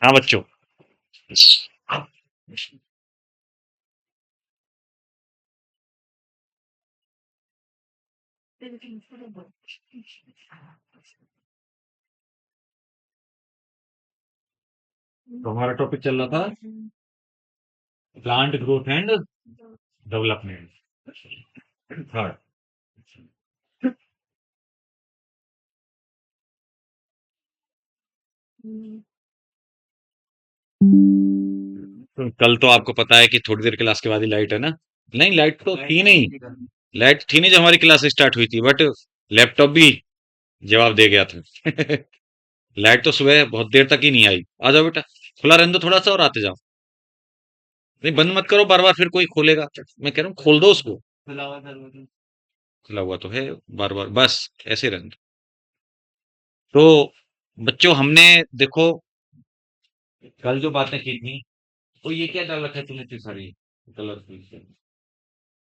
हाँ बच्चों। तो हमारा टॉपिक चल रहा था प्लांट ग्रोथ एंड डेवलपमेंट। हाँ। तो कल तो आपको पता है कि थोड़ी देर क्लास के बाद ही लाइट है ना। नहीं, लाइट तो थी नहीं। लाइट थी नहीं जब हमारी क्लास स्टार्ट हुई थी, बट लैपटॉप भी जवाब दे गया था। लाइट तो सुबह बहुत देर तक ही नहीं आई। आ जाओ बेटा, खुला रहने दो थोड़ा सा और आते जाओ। नहीं, बंद मत करो बार बार, फिर कोई खोलेगा। मैं कह रहा हूँ खोल दो उसको। खुला हुआ तो है, बार बार बस ऐसे रहने दो। तो बच्चों, हमने देखो कल जो बातें की थी, तो ये क्या डाल रखा है तूने इतनी सारी कलरफुल।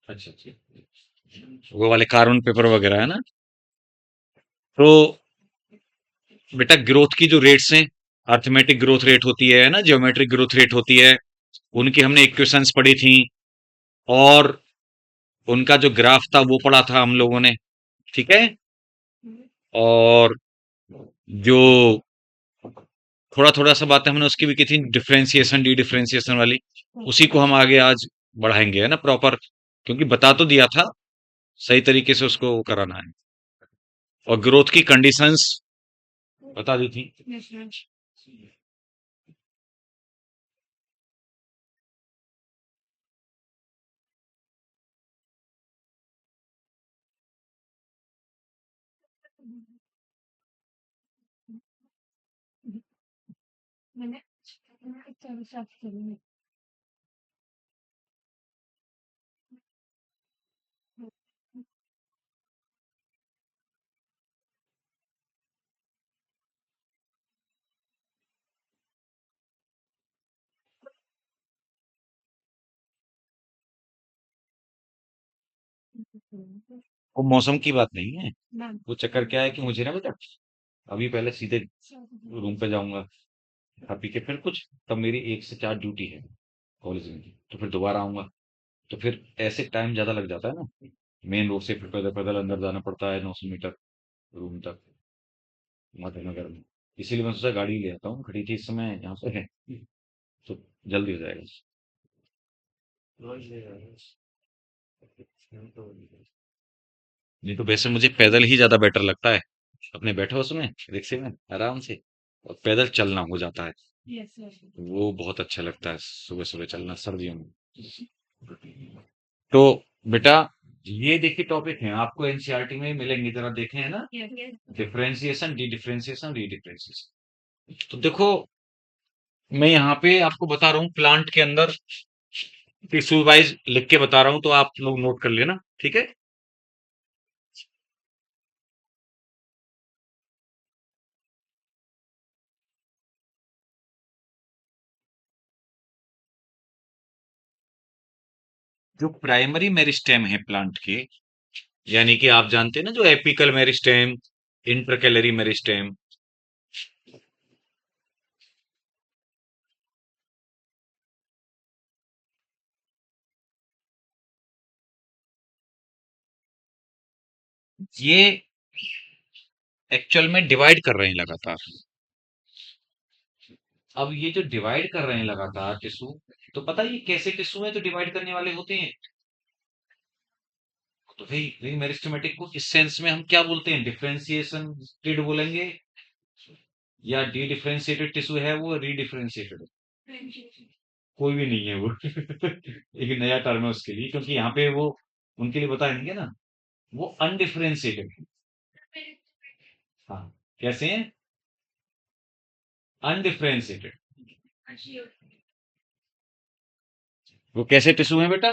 अच्छा अच्छा, वो वाले कार्बन पेपर वगैरह है ना। तो बेटा, ग्रोथ की जो रेट्स हैं, अर्थमेटिक ग्रोथ रेट होती है ना, ज्योमेट्रिक ग्रोथ रेट होती है, उनकी हमने इक्वेशंस पढ़ी थी। और उनका जो ग्राफ था वो पढ़ा था हम लोगों ने। ठीक है। और जो थोड़ा थोड़ा सा बातें हमने उसकी भी की थी, डिफरेंशिएशन डी डिफरेंशिएशन वाली, उसी को हम आगे आज बढ़ाएंगे, है ना, प्रॉपर। क्योंकि बता तो दिया था, सही तरीके से उसको कराना है। और ग्रोथ की कंडीशंस बता दी थी। वो मौसम की बात नहीं है। वो चक्कर क्या है कि मुझे ना बेटा, अभी पहले सीधे रूम पे जाऊंगा, खा पी के फिर कुछ, तब मेरी 1 से 4 ड्यूटी है कॉलेज में। तो फिर दोबारा आऊंगा, तो फिर ऐसे टाइम ज्यादा लग जाता है ना। मेन रोड से फिर पैदल पैदल अंदर जाना पड़ता है 900 मीटर रूम तक, मध्य में। इसीलिए मैं सोचा गाड़ी ले आता हूँ, खड़ी थी इस समय यहाँ पे है, तो जल्दी हो जाएगा। नहीं तो वैसे मुझे पैदल ही ज्यादा बेटर लगता है। अपने बैठो उसमें रिक्शे में आराम से, और पैदल चलना हो जाता है, वो बहुत अच्छा लगता है सुबह सुबह चलना सर्दियों में। तो बेटा, ये देखिए टॉपिक है, आपको एनसीईआरटी में मिलेंगे, जरा देखें, है ना। डिफरेंशिएशन डी डिफरेंशिएशन री डिफरेंशिएशन। तो देखो, मैं यहाँ पे आपको बता रहा हूँ प्लांट के अंदर टिश्यू वाइज लिख के बता रहा हूँ, तो आप लोग नोट कर लेना, ठीक है। जो प्राइमरी मेरिस्टेम है प्लांट के, यानी कि आप जानते हैं ना, जो एपिकल मेरिस्टेम, इंटरकैलरी मेरिस्टेम, ये एक्चुअल में डिवाइड कर रहे हैं लगातार। अब ये जो डिवाइड कर रहे हैं लगातार टिश्यू, तो पता है ये कैसे टिश्यू है जो डिवाइड करने वाले होते हैं। तो भाई मेरिस्टेमेटिक को इस सेंस में हम क्या बोलते हैं, डिफरेंशिएशन बोलेंगे, या डी डिफरेंशिएटेड टिश्यू है वो रीडिफरेंशिएटेड। कोई भी नहीं है वो। एक नया टर्म है उसके लिए, क्योंकि यहाँ पे वो उनके लिए बताएंगे ना, वो अनडिफरेंशिएटेड। हाँ, कैसे हैं, अनडिफरेंशिएटेड। वो कैसे टिश्यू है बेटा,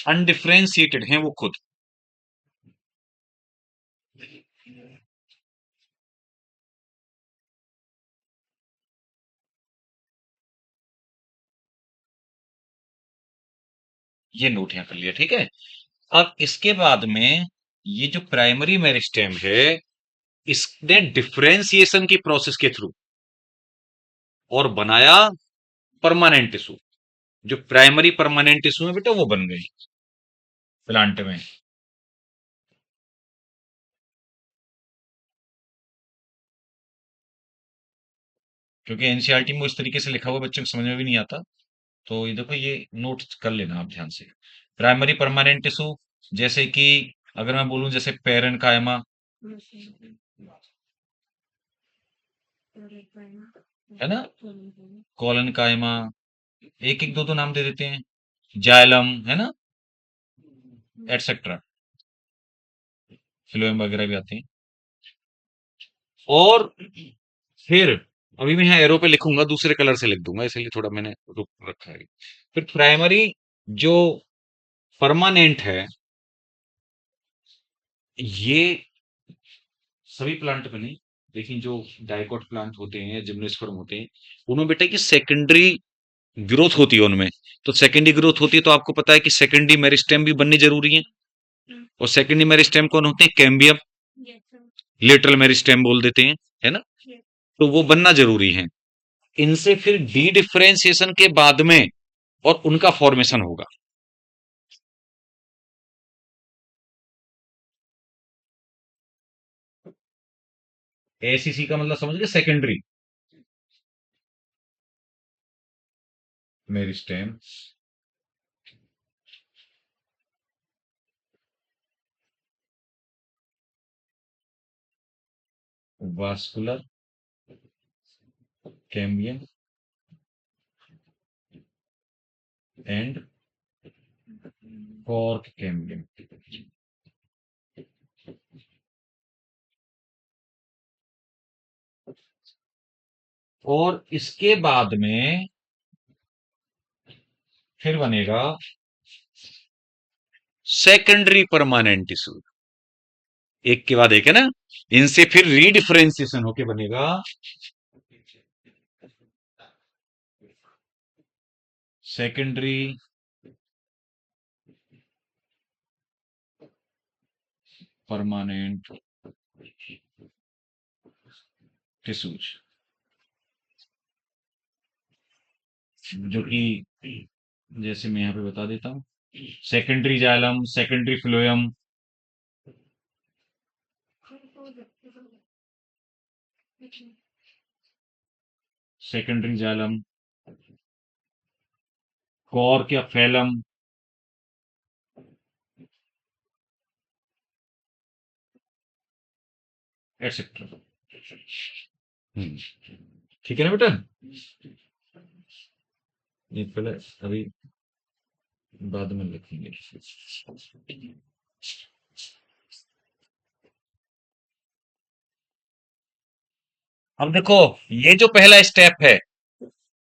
अनडिफरेंशिएटेड हैं वो खुद। ये नोट यहां कर लिया, ठीक है। अब इसके बाद में ये जो प्राइमरी मेरिस्टेम है, इसने डिफरेंशिएशन की प्रोसेस के थ्रू और बनाया परमानेंट टिश्यू। जो प्राइमरी परमानेंट टिश्यू है बेटा वो बन गई प्लांट में। क्योंकि एनसीईआरटी में इस तरीके से लिखा हुआ बच्चों को समझ में भी नहीं आता, तो ये देखो, ये नोट कर लेना आप ध्यान से। प्राइमरी परमानेंट टिश्यू, जैसे कि अगर मैं बोलूं जैसे पेरन कायमा, है ना, कॉलन कायमा, एक एक दो दो नाम दे देते हैं, जाइलम, है ना, एटसेट्रा, फिलोएम वगैरह भी आते हैं। और फिर अभी मैं यहाँ एरो पे लिखूंगा, दूसरे कलर से लिख दूंगा, इसलिए थोड़ा मैंने रुक रखा है। फिर प्राइमरी जो परमानेंट है, ये सभी प्लांट में नहीं, लेकिन जो डाइकोट प्लांट होते हैं, जिम्नोस्पर्म होते हैं, उनमें बेटा की सेकेंडरी ग्रोथ होती है उनमें। तो सेकेंडरी ग्रोथ होती है, तो आपको पता है कि सेकेंडरी मेरिस्टेम भी बननी जरूरी है। और सेकेंडरी मेरिस्टेम कौन होते हैं? कैम्बियम, लेटरल मेरिस्टेम बोल देते हैं, है ना। तो वो बनना जरूरी है। इनसे फिर डी डिफरेंशिएशन के बाद में और उनका फॉर्मेशन होगा। एसीसी का मतलब समझ गए, secondary meristem, vascular cambium and cork cambium. और इसके बाद में फिर बनेगा सेकेंडरी परमानेंट टिश्यू, एक के बाद एक, है ना। इनसे फिर रीडिफरेंशिएशन होके बनेगा सेकेंडरी परमानेंट टिश्यूज, जो कि जैसे मैं यहां पे बता देता हूं, secondary xylem, secondary phloem, secondary xylem, cork या फैलम, एटसेट्रा। ठीक है ना बेटा, ये पहले अभी बाद में लिखेंगे। अब देखो, ये जो पहला स्टेप है,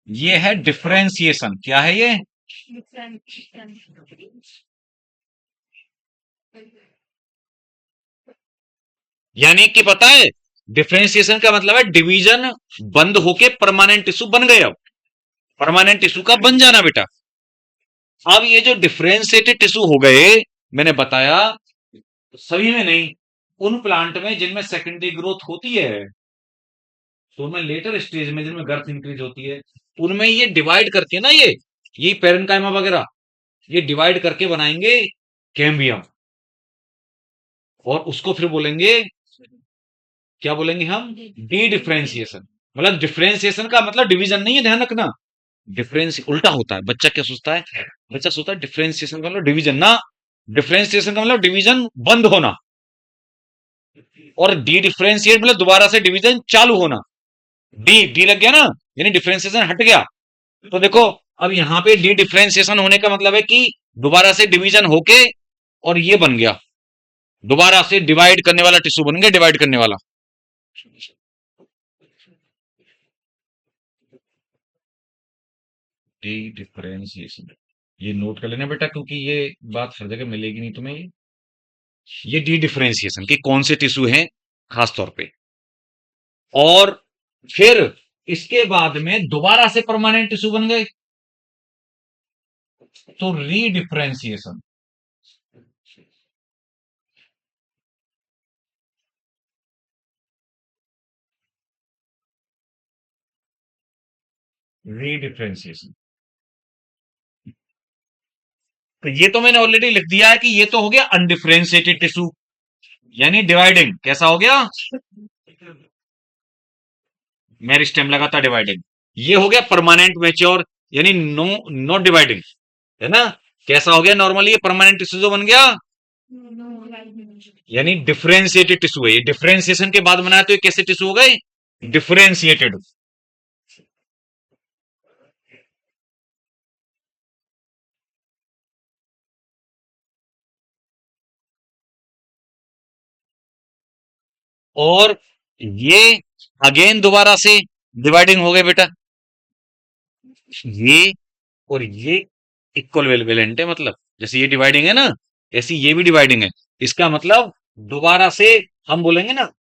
ये है डिफरेंशिएशन। क्या है ये? यानी कि पता है, डिफरेंशिएशन का मतलब है डिवीजन बंद होके परमानेंट टिश्यू बन गए। अब परमानेंट टिश्यू का बन जाना बेटा। अब ये जो डिफरेंशिएटेड टिश्यू हो गए, मैंने बताया सभी में नहीं, उन प्लांट में जिनमें सेकेंडरी ग्रोथ होती है, तो उनमें लेटर स्टेज में जिनमें गर्थ इंक्रीज होती है, उनमें ये डिवाइड करके ना, ये पेरेन्काइमा वगैरह, ये डिवाइड करके बनाएंगे कैम्बियम। और उसको फिर बोलेंगे, क्या बोलेंगे हम? D differentiation. मतलब डिफरेंशिएशन का मतलब डिवीजन नहीं है, ध्यान रखना। डिफरेंस उल्टा होता है। बच्चा क्या सोचता है? बच्चा सोचता है डिफरेंशिएशन का मतलब डिवीजन ना, डिफरेंशिएशन का मतलब डिवीजन बंद होना। और डी डिफरेंशिएट मतलब दोबारा से डिवीजन चालू होना। डी डी लग गया ना, यानी डिफरेंशिएशन हट गया। तो देखो, अब यहां पे डी डिफरेंशिएशन होने का मतलब है कि दोबारा से डिवीजन होके और ये बन गया, दोबारा से डिवाइड करने वाला टिश्यू बन गया, डिवाइड करने वाला। डी डिफरेंशिएशन, ये नोट कर लेना बेटा, क्योंकि ये बात हर जगह मिलेगी नहीं तुम्हें। ये डी डिफरेंशिएशन कि कौन से टिश्यू हैं खास तौर पे। और फिर इसके बाद में दोबारा से परमानेंट टिश्यू बन गए। तो रीडिफरेंशिएशन, रीडिफरेंशिएशन, तो ये तो मैंने ऑलरेडी लिख दिया है कि ये तो हो गया अनडिफरेंशिएटेड टिश्यू, यानी डिवाइडिंग। कैसा हो गया? मेरिस्टेम लगातार डिवाइडिंग। ये हो गया परमानेंट मैच्योर, यानी नो नॉट डिवाइडिंग, है ना? कैसा हो गया? नॉर्मली ये परमानेंट टिश्यू जो बन गया, यानी डिफरेंशिएटेड टिश्यू है। ये डिफरेंशिएशन के बाद बनाया तो ये कैसे टिश्यू हो गए? डिफरेंशिएटेड। और ये अगेन दोबारा से डिवाइडिंग हो गए बेटा। ये और ये इक्वल वेलेंट है, मतलब जैसे ये डिवाइडिंग है ना, ऐसी ये भी डिवाइडिंग है। इसका मतलब दोबारा से हम बोलेंगे ना,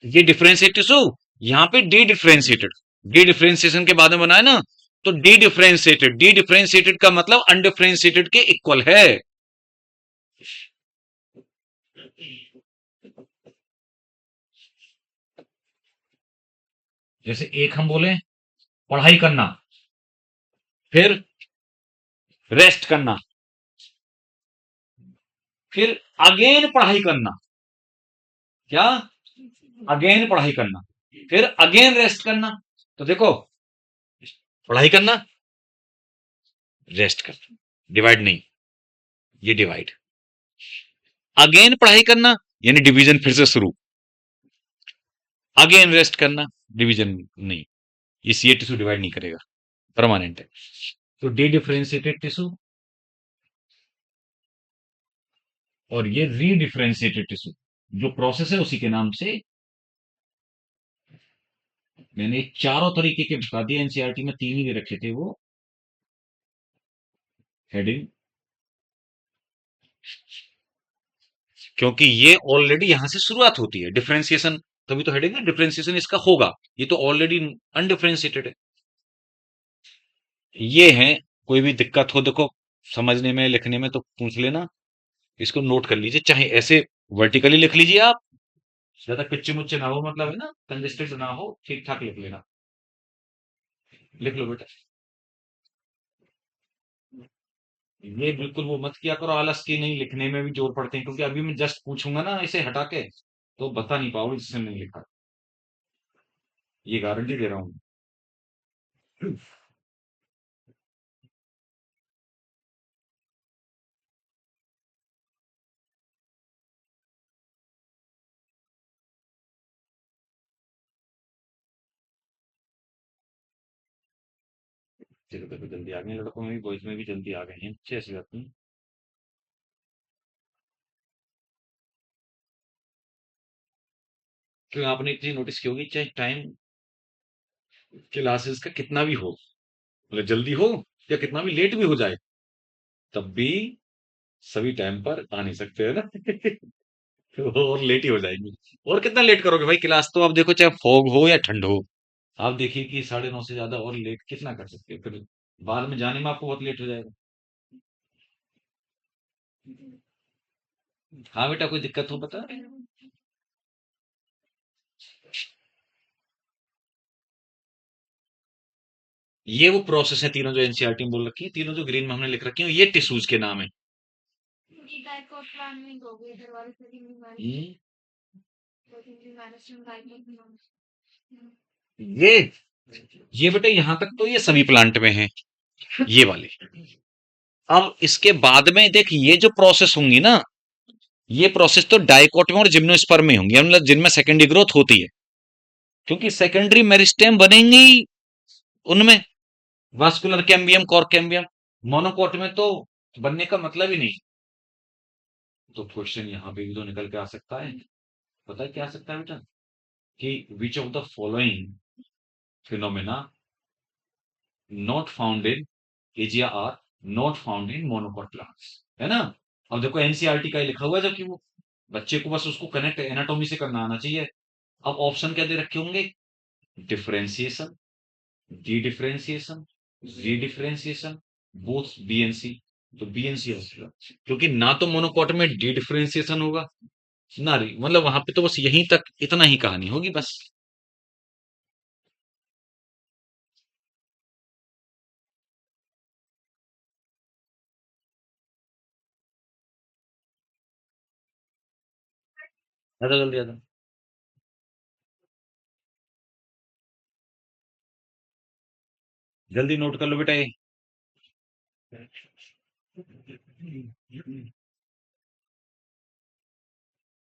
ये डिफरेंशिएट टिश्यू, यहाँ पे डी डिफरेंशिएटेड, डी डिफरेंशिएशन के बाद में बना है ना, तो डी डिफरेंशिएटेड, डी डिफरेंशिएटेड का मतलब अनडिफरेंशिएटेड के इक्वल है। जैसे एक हम बोले पढ़ाई करना, फिर रेस्ट करना, फिर अगेन पढ़ाई करना, क्या? अगेन पढ़ाई करना, फिर अगेन रेस्ट करना। तो देखो, पढ़ाई करना, रेस्ट करना, डिवाइड नहीं, ये डिवाइड। अगेन पढ़ाई करना यानी डिवीजन फिर से शुरू, अगेन रेस्ट करना, डिवीजन नहीं। ये सी टिश्यू डिवाइड नहीं करेगा, परमानेंट है। तो डी डिफरेंशिएटेड टिश्यू और ये रीडिफरेंशिएटेड टिश्यू, जो प्रोसेस है उसी के नाम से मैंने चारों तरीके के बता दिए। एनसीईआरटी में तीन ही दे रखे थे वो, हेडिंग, क्योंकि ये ऑलरेडी यहां से शुरुआत होती है डिफरेंशिएशन, तभी तो हेडिंग है डिफरेंशिएशन इसका होगा। ये तो ऑलरेडी अनडिफरेंशिएटेड है। ये है, कोई भी दिक्कत हो देखो समझने में लिखने में तो पूछ लेना, इसको नोट कर लीजिए। चाहे ऐसे वर्टिकली लिख लीजिए आप, ज्यादा कच्चे मुच्चे ना हो, मतलब है ना, कंजेस्टेड ना हो, ठीक ठाक लिख लेना। लिख लो बेटा। ये बिल्कुल वो मत किया करो आलस की, नहीं लिखने में भी जोर पड़ते हैं, क्योंकि अभी मैं जस्ट पूछूंगा ना इसे हटा के, तो बता नहीं पाओगे जिसने नहीं लिखा, ये गारंटी दे रहा हूँ। चलो तो जल्दी आ गए, लड़कों में भी बॉयज में भी जल्दी आ गए हैं, अच्छी ऐसी बात नहीं। क्यों, आपने एक चीज नोटिस की होगी, चाहे टाइम क्लासेस का कितना भी हो, मतलब जल्दी हो या कितना भी लेट भी हो जाए, तब भी सभी टाइम पर आ नहीं सकते, है ना? और लेट ही हो जाएंगे। और कितना लेट करोगे भाई क्लास, तो आप देखो चाहे फॉग हो या ठंड हो, आप देखिए कि 9:30 से ज्यादा और लेट कितना कर सकते हो, फिर बाद में जाने में आपको बहुत लेट हो जाएगा। हाँ बेटा, कोई दिक्कत हो बता। ये वो प्रोसेस है तीनों जो एनसीईआरटी में बोल रखी है, तीनों जो ग्रीन में हमने लिख रखी है, ये टिश्यूज के नाम है। हम्म, ये ये बेटा यहाँ तक तो ये सभी प्लांट में है, ये वाले। अब इसके बाद में देख, ये जो प्रोसेस होंगी ना, ये प्रोसेस तो डाइकोट में और जिम्नोस्पर्म में होंगी, मतलब जिनमें सेकेंडरी ग्रोथ होती है, क्योंकि सेकेंडरी मेरिस्टेम बनेंगे ही उनमें, vascular cambium, cork cambium. Monocot में तो बनने का मतलब ही नहीं। तो क्वेश्चन यहाँ पे भी तो निकल के आ सकता है, पता है क्या आ सकता है बेटा, कि which of the following phenomena not found in एजिया are not found in monocot plants, है ना? अब देखो एनसीईआरटी का ही लिखा हुआ है, जबकि वो बच्चे को बस उसको कनेक्ट एनाटॉमी से करना आना चाहिए। अब ऑप्शन क्या दे रखे होंगे? डिफरेंशिएशन, डी डिफरेंशिएशन, री डिफरेंशिएशन, बोथ बी एंड सी। तो बी एंड सी क्योंकि ना तो मोनोकॉट में डी डिफरेंशिएशन होगा ना री, मतलब वहां पे तो बस यहीं तक इतना ही कहानी होगी बस। ज्यादा जल्दी ज्यादा जल्दी नोट कर लो बेटा ये।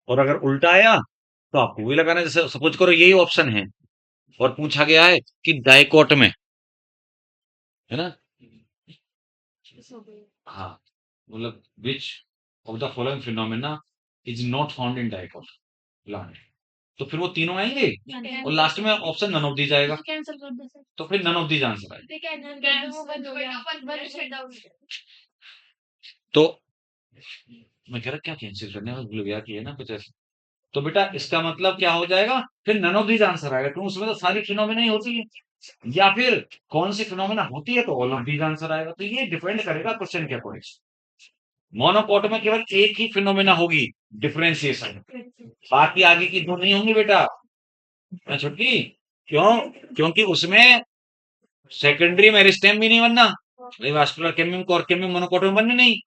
और अगर उल्टा आया तो आपको वही लगाना है। जैसे सपोज करो यही ऑप्शन है और पूछा गया है कि डाइकोट में, है ना, हाँ, मतलब विच of the following phenomena is not found in dicot plant, तो फिर वो तीनों आएंगे और लास्ट में ऑप्शन नन ऑफ दी जाएगा, तो फिर नन ऑफ दी आंसर आएगा। तो मैं कह रहा क्या कैंसिल करने में भूल गया कि है ना कुछ ऐसा। तो बेटा इसका मतलब क्या हो जाएगा, फिर नन ऑफ दीज आंसर आएगा क्यों, उसमें तो सारी फिनोमेना ही होती है, या फिर कौन सी फिनोमेना होती है तो ऑल ऑफ दीज आंसर आएगा। तो ये डिपेंड करेगा क्वेश्चन के अकॉर्डिंग। मोनोकोट में केवल एक ही फिनोमेना होगी, डिफरेंशिएशन, बाकी आगे की दो नहीं होंगी बेटा। मैं छुट्टी क्यों, क्योंकि उसमें सेकेंडरी मेरिस्टेम भी नहीं बनना भाई, वास्कुलर केमियम और केमियम मोनोकोट में बनने नहीं,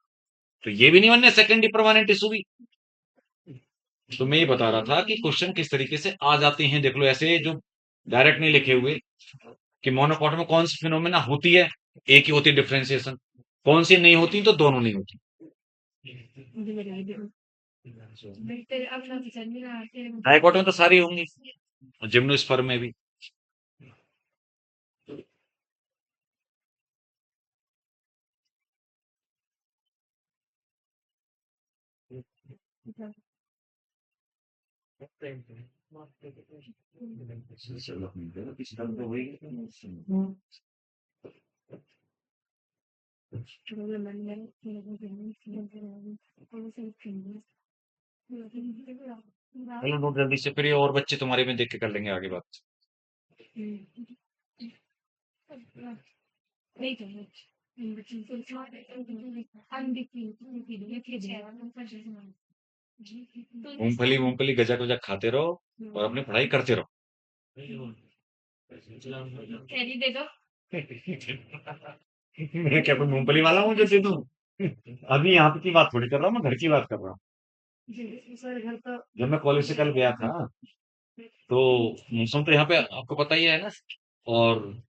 तो ये भी नहीं बनने सेकेंडरी परमानेंट टिश्यू भी। तो मैं ये बता रहा था कि क्वेश्चन किस तरीके से आ जाते हैं, देख लो ऐसे जो डायरेक्ट नहीं लिखे हुए कि मोनोकॉट में कौन सी फिनोमेना होती है, एक ही होती है डिफरेंशिएशन, कौन सी नहीं होती तो दोनों नहीं होती। डाइकोट में तो सारी होंगी, जिम्नोस्पर्म में भी। चलो नोट जल्दी से, फिर ये और बच्चे तुम्हारे में देख के कर लेंगे आगे बात। मूंगफली मूंगफली गजा गजा खाते रहो और अपनी पढ़ाई करते रहो। मैं क्या कोई मूंगफली वाला हूँ जो दे दूं? अभी यहाँ की बात थोड़ी कर रहा हूँ, मैं घर की बात कर रहा हूँ। जब मैं कॉलेज से कल गया था तो मौसम तो यहाँ पे आपको पता ही है ना, और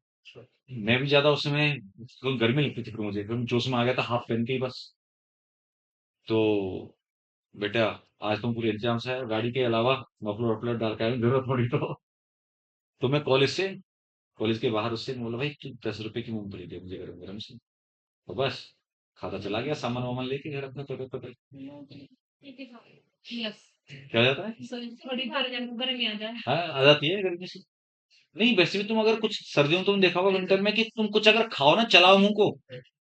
मैं भी ज्यादा उस समय तो गर्मी लगती थी, फिर मुझे फिर जोश में आ गया था हाफ पहन के ही बस। तो बेटा आज तुम पूरी एग्जाम से है, गाड़ी के अलावा मफलर वफलर डाल के आए, जरूरत पड़ी तो मैं कॉलेज के बाहर उससे बोला भाई तू 10 रुपए की मूंगफली दे मुझे गरम गरम से, तो बस खाता चला गया सामान वामान लेके घर अपना पकड़ पकड़। क्या हो जाता है, हाँ आ जाती है गर्मी से। नहीं वैसे भी तुम अगर कुछ सर्दियों में तुम देखा होगा विंटर में कि तुम कुछ अगर खाओ ना चलाओ मुंह को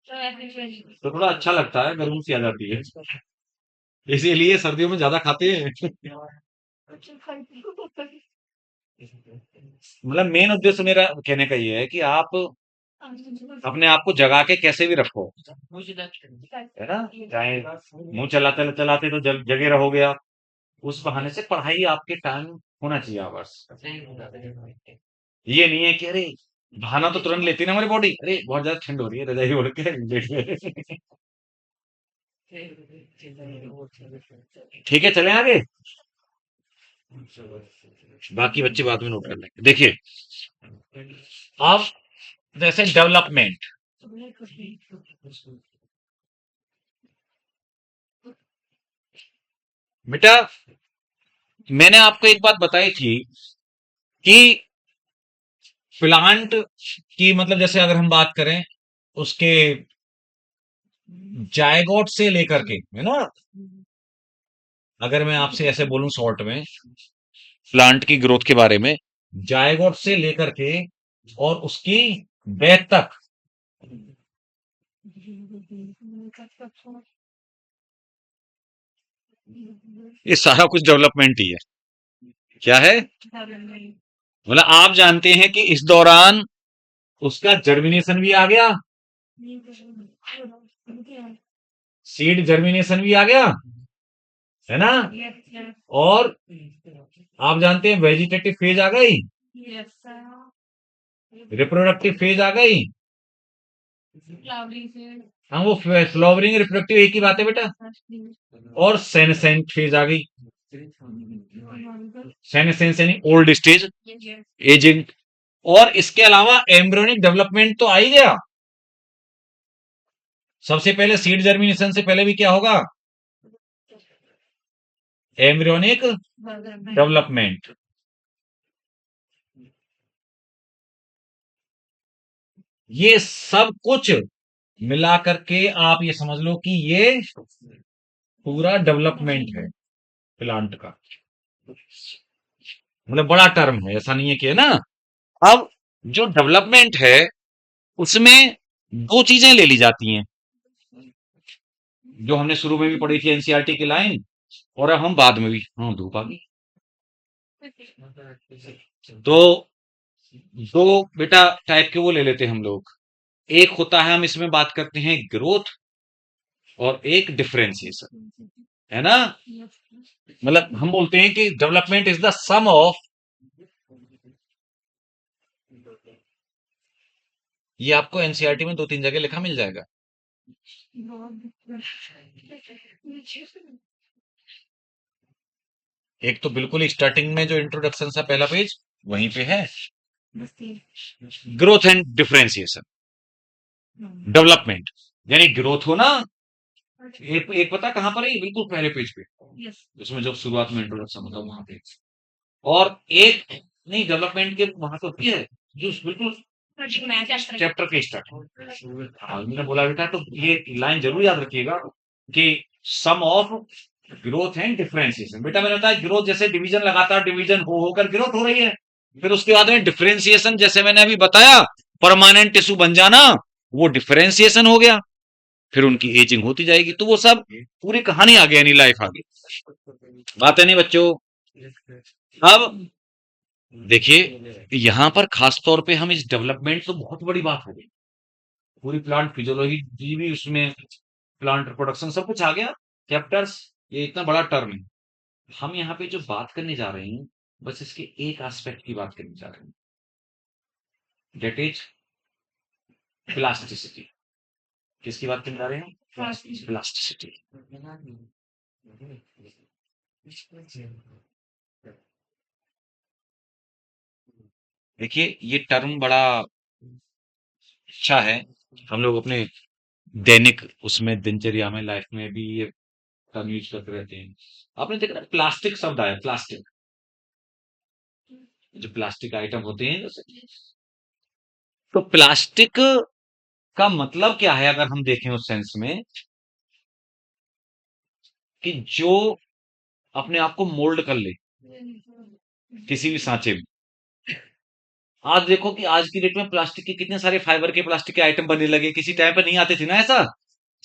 तो थोड़ा अच्छा लगता है, गर्मी सी आ जाती है, इसीलिए सर्दियों में ज्यादा खाते हैं। मतलब मेन उद्देश्य मेरा कहने का ये है कि आप अपने आप को जगा के कैसे भी रखो, है ना, चाहे मुंह चलाते चलाते तो जगे रहोगे आप, उस बहाने से पढ़ाई आपके टाइम होना चाहिए बस। ये नहीं है कि अरे बहाना तो तुरंत लेती है ना हमारी बॉडी, अरे बहुत ज्यादा ठंड हो रही है रजाई ओढ़ के लेट गए। ठीक है चलें आगे, बाकी बच्चे बाद में नोट कर लेंगे। देखिए अब जैसे डेवलपमेंट, बेटा मैंने आपको एक बात बताई थी कि प्लांट की मतलब जैसे अगर हम बात करें उसके जायगोट से लेकर के, है ना, अगर मैं आपसे ऐसे बोलूं शॉर्ट में प्लांट की ग्रोथ के बारे में, जायगोट से लेकर के और उसकी डेथ तक, ये सारा कुछ डेवलपमेंट ही है। क्या है, मतलब आप जानते हैं कि इस दौरान उसका जर्मिनेशन भी आ गया, सीड जर्मिनेशन भी आ गया, है ना? और आप जानते हैं वेजिटेटिव फेज आ गई, रिप्रोडक्टिव फेज आ गई। हाँ, वो फ्लावरिंग रिप्रोडक्टिव एक ही बात है बेटा। और सेनेसेंट फेज आ गई। सेनेसेंस यानी ओल्ड स्टेज, एजिंग। और इसके अलावा एम्ब्रियोनिक डेवलपमेंट तो आ ही गया। सबसे पहले सीड जर्मिनेशन से पहले भी क्या होगा? Embryonic development. ये सब कुछ मिला करके आप ये समझ लो कि ये पूरा डेवलपमेंट है प्लांट का। मतलब बड़ा टर्म है, ऐसा नहीं है कि, है ना? अब जो डेवलपमेंट है उसमें दो चीजें ले ली जाती हैं, जो हमने शुरू में भी पढ़ी थी एनसीईआरटी की लाइन, और अब हम बाद में भी। हाँ, धूप आ गई। तो दो बेटा टाइप के वो ले लेते हैं हम लोग। एक होता है, हम इसमें बात करते हैं ग्रोथ, और एक डिफरेंशिएशन, है ना? मतलब हम बोलते हैं कि development is the sum of, ये आपको एनसीईआरटी में 2-3 जगह लिखा मिल जाएगा। एक तो बिल्कुल स्टार्टिंग में जो इंट्रोडक्शन था पहला पेज, वहीं पे है ग्रोथ एंड डिफरेंशिएशन। डेवलपमेंट यानी ग्रोथ हो ना, एक पता कहां पर है? बिल्कुल पहले पेज पे, उसमें जब शुरुआत में इंट्रोडक्शन होता है वहां पे। और एक नहीं, डेवलपमेंट के वहां तो होती है जो बिल्कुल चैप्टर के स्टार्ट। मैंने बोला बेटा, तो ये लाइन जरूर याद रखिएगा कि सम ऑफ ग्रोथ एंड डिफरेंशिएशन। बेटा मैंने बताया ग्रोथ जैसे डिवीजन लगातार डिवीजन हो होकर ग्रोथ हो रही है, फिर उसके बाद में डिफरेंशिएशन, जैसे मैंने अभी बताया परमानेंट टिश्यू बन जाना, वो डिफरेंशिएशन हो गया। फिर उनकी एजिंग होती जाएगी। तो वो सब पूरी कहानी आ गई, यानी लाइफ आ गई। बात है नहीं बच्चों? अब देखिए यहां पर खास तौर पे हम इस डेवलपमेंट, तो बहुत बड़ी बात हो गई, पूरी प्लांट फिजियोलॉजी भी उसमें, प्लांट रिप्रोडक्शन सब कुछ आ गया चैप्टर्स। ये इतना बड़ा टर्म है। हम यहाँ पे जो बात करने जा रहे हैं, बस इसके एक एस्पेक्ट की बात करने जा रहे हैं, डेट इज प्लास्टिसिटी। किसकी बात करने जा रहे हैं? प्लास्टिसिटी। देखिए ये टर्म बड़ा अच्छा है, हम लोग अपने दैनिक उसमें दिनचर्या में, लाइफ में भी ये टर्म यूज करते रहते हैं। आपने देखा ना, प्लास्टिक शब्द आया, प्लास्टिक, जो प्लास्टिक आइटम होते हैं जैसे, तो प्लास्टिक का मतलब क्या है अगर हम देखें उस सेंस में, कि जो अपने आप को मोल्ड कर ले किसी भी सांचे में। आज देखो कि आज की डेट में प्लास्टिक के कितने सारे फाइबर के, प्लास्टिक के आइटम बनने लगे, किसी टाइम पर नहीं आते थे ना ऐसा।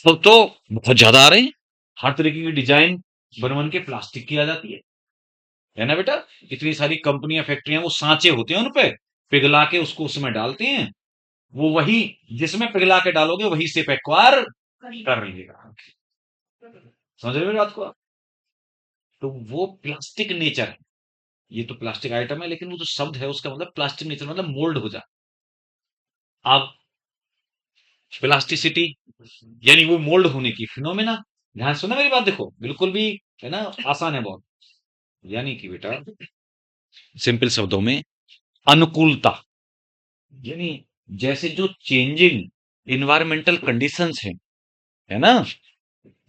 अब तो बहुत ज्यादा आ रहे हैं, हर तरीके की डिजाइन बन बन के प्लास्टिक की आ जाती है ना बेटा? इतनी सारी कंपनियां, फैक्ट्रियां, वो सांचे होते हैं, उन पे पिघला के उसको उसमें डालते हैं, वो वही जिसमें पिघला के डालोगे वही से एक्वायर कर लीजिएगा। समझ रहे हो मेरी बात को आप? तो वो प्लास्टिक नेचर है। ये तो प्लास्टिक आइटम है, लेकिन वो जो शब्द है उसका मतलब प्लास्टिक नेचर, मतलब मोल्ड हो जा। अब प्लास्टिसिटी यानी वो मोल्ड होने की फिनोमेना। ध्यान सुना मेरी बात, देखो बिल्कुल भी, है ना, आसान है बहुत। यानी कि बेटा सिंपल शब्दों में, अनुकूलता यानी जैसे जो चेंजिंग इन्वायरमेंटल कंडीशंस हैं, है ना,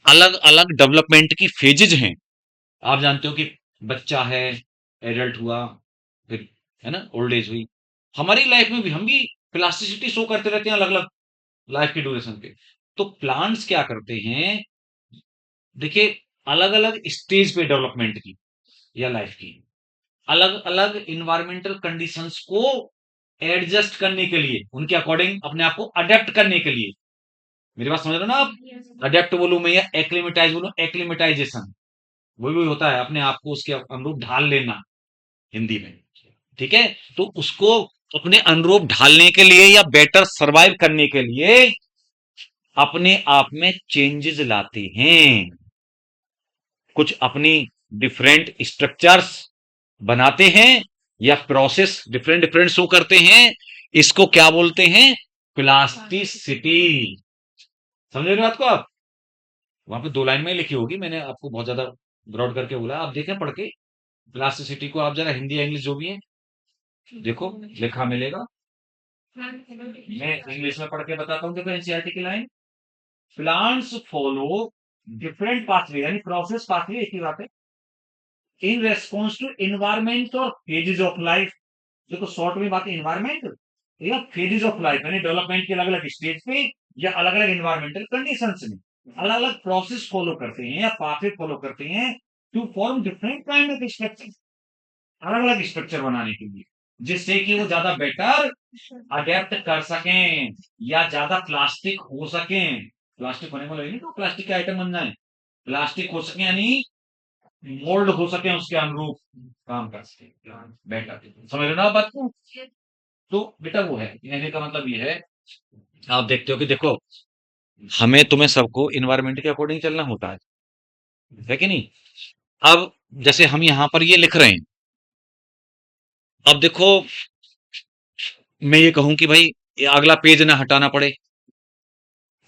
अलग अलग डेवलपमेंट की फेजेज हैं। आप जानते हो कि बच्चा है, एडल्ट हुआ, फिर, है ना, ओल्ड एज हुई। हमारी लाइफ में भी हम भी प्लास्टिसिटी शो करते रहते हैं अलग अलग लाइफ की ड्यूरेशन पे। तो प्लांट्स क्या करते हैं, देखिए, अलग अलग स्टेज पे डेवलपमेंट की या लाइफ की, अलग अलग इन्वायरमेंटल कंडीशंस को एडजस्ट करने के लिए, उनके अकॉर्डिंग अपने आप को अडेप्ट करने के लिए, मेरी बात समझ रहे हो ना आप? अडेप्ट बोलूं मैं या एक्लिमेटाइज बोलूं, एक्लिमेटाइजेशन वही होता है, अपने आप को उसके अनुरूप ढाल लेना हिंदी में। ठीक है? तो उसको अपने अनुरूप ढालने के लिए या बेटर सरवाइव करने के लिए अपने आप में चेंजेस लाते हैं, कुछ अपनी डिफरेंट स्ट्रक्चर्स बनाते हैं या प्रोसेस डिफरेंट डिफरेंट शो करते हैं। इसको क्या बोलते हैं? प्लास्टिसिटी। समझ रहे हो बात को आप? वहां पे 2 लाइन में ही लिखी होगी, मैंने आपको बहुत ज्यादा ब्रॉड करके बोला, आप देखें पढ़ के। प्लास्टिसिटी को आप जरा हिंदी या इंग्लिश जो भी है देखो, लिखा मिलेगा। मैं इंग्लिश में पढ़ के बताता हूँ। देखो एनसीईआरटी की line, plants follow different pathway, यानी प्रोसेस पाथवे, एक ही बात है, इन रेस्पॉन्स टू इन्वायरमेंट और फेजेस ऑफ लाइफ। देखो शॉर्ट में बात है इन्वायरमेंट या फेजेस ऑफ लाइफ, यानी डेवलपमेंट के अलग अलग स्टेज पे या अलग अलग इन्वायरमेंटल कंडीशंस में अलग अलग प्रोसेस फॉलो करते हैं या पाथवे फॉलो करते हैं to form different kind of structure, अलग अलग स्ट्रक्चर बनाने के लिए, जिससे कि वो ज्यादा बेटर अडेप्ट कर सकें या ज्यादा प्लास्टिक हो सकें। प्लास्टिक होने वाला नहीं तो प्लास्टिक के आइटम बन जाए, प्लास्टिक हो सके यानी मोल्ड हो सके, उसके अनुरूप काम कर सके बेटर। समझ रहे हो ना आप बात को? तो बेटा वो है, कहने का मतलब ये है, आप देखते हो कि देखो, हमें तुम्हें सबको इन्वायरमेंट के अकॉर्डिंग चलना होता है कि नहीं? अब जैसे हम यहां पर ये लिख रहे हैं, अब देखो, मैं ये कहूं कि भाई ये अगला पेज ना हटाना पड़े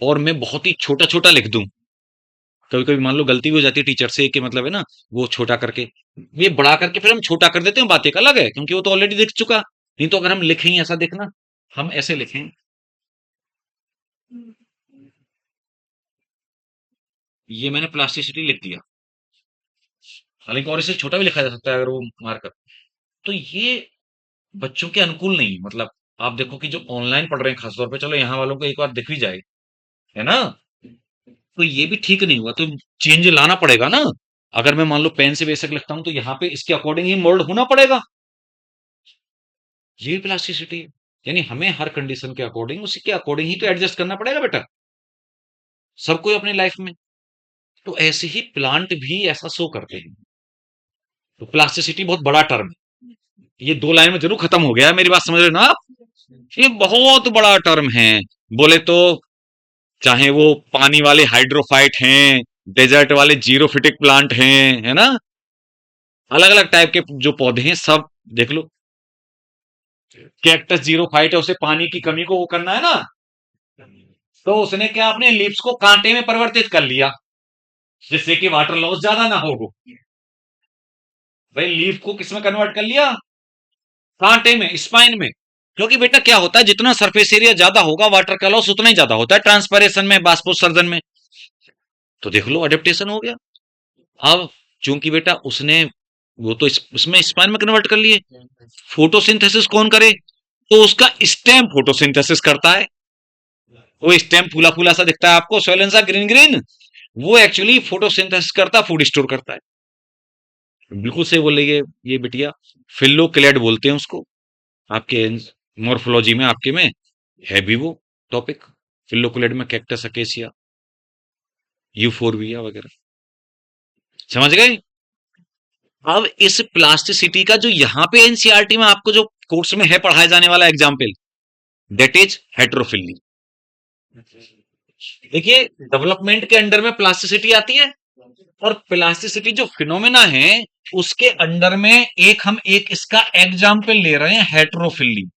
और मैं बहुत ही छोटा छोटा लिख दूं, कभी कभी मान लो गलती भी हो जाती है टीचर से कि मतलब है ना, वो छोटा करके, ये बड़ा करके फिर हम छोटा कर देते हैं, बात एक अलग है क्योंकि वो तो ऑलरेडी दिख चुका। नहीं तो अगर हम लिखें ऐसा, देखना, हम ऐसे लिखें, ये मैंने प्लास्टिसिटी लिख दिया, हालांकि और इसे छोटा भी लिखा जा सकता है अगर वो मार्कर, तो ये बच्चों के अनुकूल नहीं, मतलब आप देखो कि जो ऑनलाइन पढ़ रहे हैं खासतौर पे, चलो यहाँ वालों को एक बार दिख भी जाए, है ना, तो ये भी ठीक नहीं हुआ, तो चेंज लाना पड़ेगा ना। अगर मैं मान लो पेन से बेसिक लिखता हूं तो यहाँ पे इसके अकॉर्डिंग ही मोल्ड होना पड़ेगा, ये प्लास्टिसिटी है। यानी हमें हर कंडीशन के अकॉर्डिंग, उसी के अकॉर्डिंग ही तो एडजस्ट करना पड़ेगा बेटा, सबको अपनी लाइफ में। तो ऐसे ही प्लांट भी ऐसा शो करते हैं। तो प्लास्टिसिटी बहुत बड़ा टर्म है, ये 2 लाइन में जरूर खत्म हो गया, मेरी बात समझ रहे हो ना आप? ये बहुत बड़ा टर्म है। बोले तो चाहे वो पानी वाले हाइड्रोफाइट हैं, डेजर्ट वाले जीरोफिटिक प्लांट हैं, है ना, अलग अलग टाइप के जो पौधे हैं सब देख लो। कैक्टस जीरोफाइट है, उसे पानी की कमी को वो करना है ना, तो उसने क्या, अपने लीव्स को कांटे में परिवर्तित कर लिया, जिससे कि वाटर लॉस ज्यादा ना हो। भाई लीफ को किस में कन्वर्ट कर लिया? कांटे में, स्पाइन में। क्योंकि बेटा क्या होता है, जितना सरफेस एरिया ज्यादा होगा वाटर का लॉस उतना ही ज्यादा होता है ट्रांसपरेशन में, बाष्पोत्सर्जन में। तो देख लो अडेप्टेशन हो गया। अब चूंकि बेटा उसने वो तो उसमें स्पाइन में कन्वर्ट कर लिए, फोटोसिंथेसिस कौन करे? तो उसका स्टेम फोटोसिंथेसिस करता है। वो स्टेम फूला फूला सा दिखता है आपको, सोलन सा ग्रीन ग्रीन, वो एक्चुअली फोटोसिंथेसिस करता, फूड स्टोर करता है। बिल्कुल सही बोल रही है ये बिटिया, फिल्लोक्लेड बोलते हैं उसको, आपके मॉर्फोलॉजी में आपके में है भी वो टॉपिक। फिल्लोक्लेड में कैक्टस अकेसिया, यूफोरबिया वगैरह, समझ गए? अब इस प्लास्टिसिटी का जो यहां पे एनसीईआरटी में आपको जो कोर्स में है पढ़ाया जाने वाला एग्जाम्पल, दैट इज हेट्रोफिली। देखिए डेवलपमेंट के अंडर में प्लास्टिसिटी आती है, और प्लास्टिसिटी जो फिनोमेना है उसके अंडर में हम एक इसका एग्जाम्पल ले रहे हैं, हेट्रोफिली।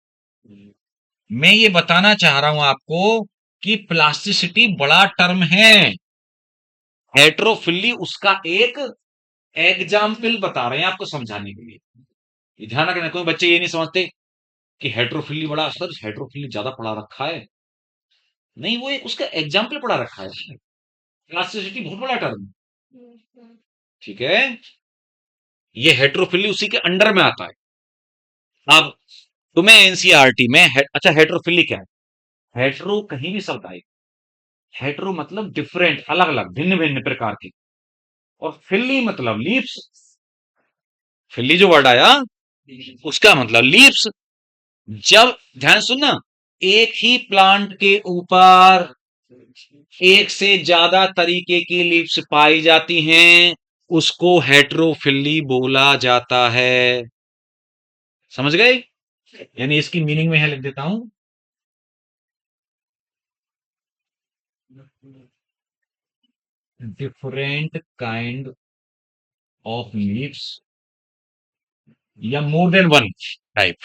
मैं ये बताना चाह रहा हूं आपको कि प्लास्टिसिटी बड़ा टर्म है, हेट्रोफिली उसका एक एग्जाम्पल बता रहे हैं आपको समझाने के लिए। ये ध्यान रखना, कोई बच्चे ये नहीं समझते कि हेट्रोफिली बड़ा, सर हेट्रोफिली ज्यादा पढ़ा रखा है, नहीं, वो एक उसका एग्जाम्पल पढ़ा रखा है। प्लास्टिसिटी बहुत बड़ा टर्म, ठीक है, ये हेट्रोफिली उसी के अंडर में आता है। अब तुम्हें एनसीईआरटी में अच्छा हेट्रोफिली क्या है? हेट्रो कहीं भी शब्द आए, हेट्रो मतलब डिफरेंट, अलग अलग, भिन्न भिन्न प्रकार के, और फिली मतलब लीव्स। फिली जो वर्ड आया उसका मतलब लीव्स। जब ध्यान सुनना, एक ही प्लांट के ऊपर एक से ज्यादा तरीके की लीव्स पाई जाती हैं, उसको हेट्रोफिली बोला जाता है। समझ गए? यानी इसकी मीनिंग में है, लिख देता हूं, डिफरेंट काइंड ऑफ लीव्स या more than one type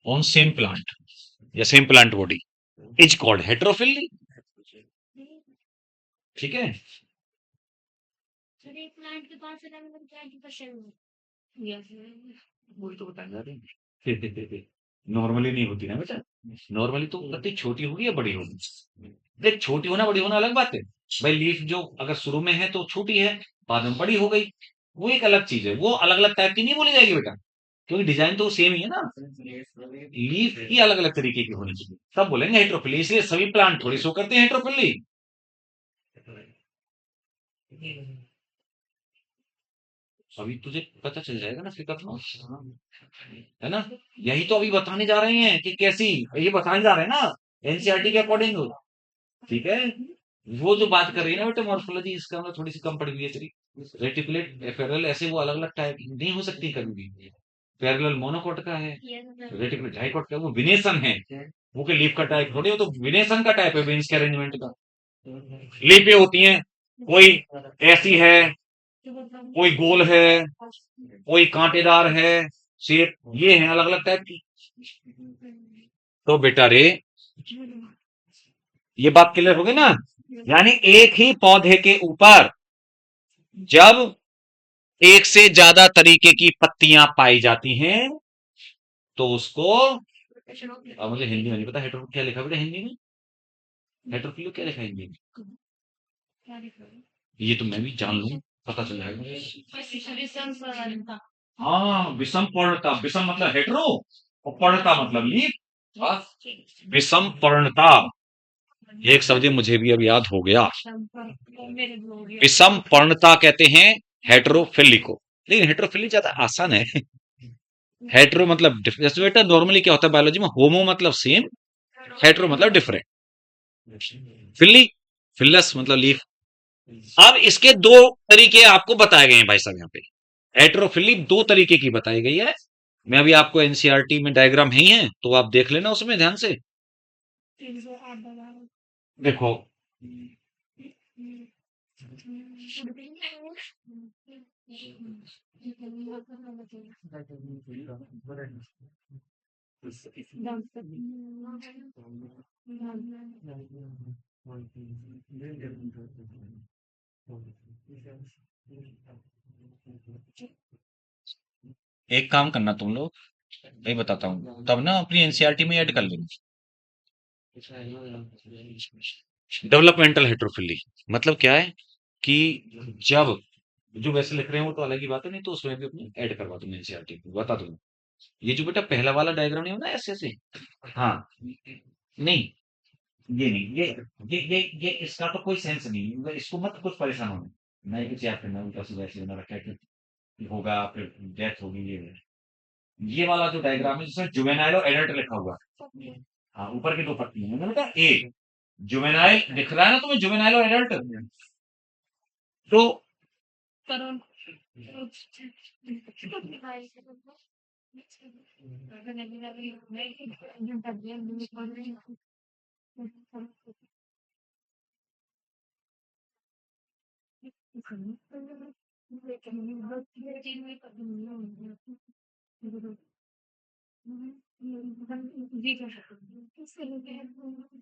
on same plant या same plant body is called heterophylly. ठीक है। वही तो बताया जा रहे हैं। नॉर्मली नहीं होती ना बेटा। नॉर्मली तो पत्ती छोटी होगी या बड़ी होगी। देख, छोटी होना बड़ी होना अलग बात है। भाई लीफ जो अगर शुरू में है तो छोटी है, बाद में बड़ी हो गई, वो एक अलग चीज है, वो अलग अलग टाइप की नहीं बोली जाएगी बेटा, क्योंकि डिजाइन तो सेम ही है ना। लीफ ही अलग अलग तरीके की होनी चाहिए, तब बोलेंगे हेट्रोफिली। इसलिए सभी प्लांट थोड़ी शो करते हैं हेट्रोफिली। अभी तुझे पता चल जाएगा ना फिर कब, है ना। यही तो अभी बताने जा रहे हैं कि कैसी, ये बताने जा रहे हैं ना एनसीईआरटी के अकॉर्डिंग। ठीक है। वो जो बात कर रही है ना बेटा मॉर्फोलॉजी, इसका मतलब थोड़ी सी कम पड़ी हुई है तेरी। रेटिकुलेट पैरेलल ऐसे वो अलग अलग टाइप नहीं हो सकती कभी भी। पैरेलल मोनोकोट का है, रेटिकुलेट डाइकोट का वो विनेशन है। वो के लीफ का टाइप थोड़ी, वो तो विनेशन का टाइप है, वेन्स के अरेंजमेंट का। लीफे होती हैं, कोई ऐसी है, कोई गोल है, कोई कांटेदार है, शेप ये है अलग अलग टाइप की। तो बेटा रे, ये बात क्लियर हो गई ना। यानी एक ही पौधे के ऊपर जब एक से ज्यादा तरीके की पत्तियां पाई जाती हैं तो उसको, अब मुझे हिंदी में नहीं पता हेट्रो क्या लिखा बेटा हिंदी में, हेट्रोफिलो क्या लिखा है हिंदी में, ये तो मैं भी जान लूं, पता चल जाएगा मुझे। हाँ, विषम पर्णता, विषम मतलब हेट्रो और पर्णता मतलब लीफ। बस, विषम पर्णता, एक शब्द ये मुझे भी अब याद हो गया। विषम पर्णता कहते हैं हेट्रोफिली को। लेकिन हेट्रोफिली ज्यादा आसान है। हेट्रो मतलब जैसे बेटा नॉर्मली क्या होता है बायोलॉजी में, होमो मतलब सेम, हेट्रो मतलब डिफरेंट, फिली फिलस मतलब लीफ। अब इसके दो तरीके आपको बताए गए हैं भाई साहब यहाँ पे। हेट्रोफिली दो तरीके की बताई गई है। मैं अभी आपको एनसीईआरटी में डायग्राम ही है तो आप देख लेना उसमें ध्यान से। देखो, एक काम करना तुम लोग, मैं बताता हूँ तब ना अपनी एनसीईआरटी में ऐड कर लेना। डेवलपमेंटल हेट्रोफिली मतलब क्या है कि जब, जो वैसे लिख रहे हैं वो तो अलग ही बात है, नहीं तो उसमें भी अपनी ऐड करवा दूंगा एनसीईआरटी को, बता दूंगा। ये जो बेटा पहला वाला डायग्राम नहीं होना ऐसे ऐसे, हाँ, नहीं, ये नहीं, ये इसका तो कोई सेंस नहीं है, इसको मत कुछ परेशान होना। नहीं कुछ याद करना, उल्टा सीधा ऐसे बना रखा है कि होगा फिर डेथ होगी ये वाला जो डायग्राम है जिसमें जुवेनाइल और एडल्ट लिखा हुआ है, हाँ ऊपर की दो पत्ती है ना बेटा, ए जुवेनाइल दिख रहा है ना तुम्हें, जुवेनाइल और एडल्ट। तो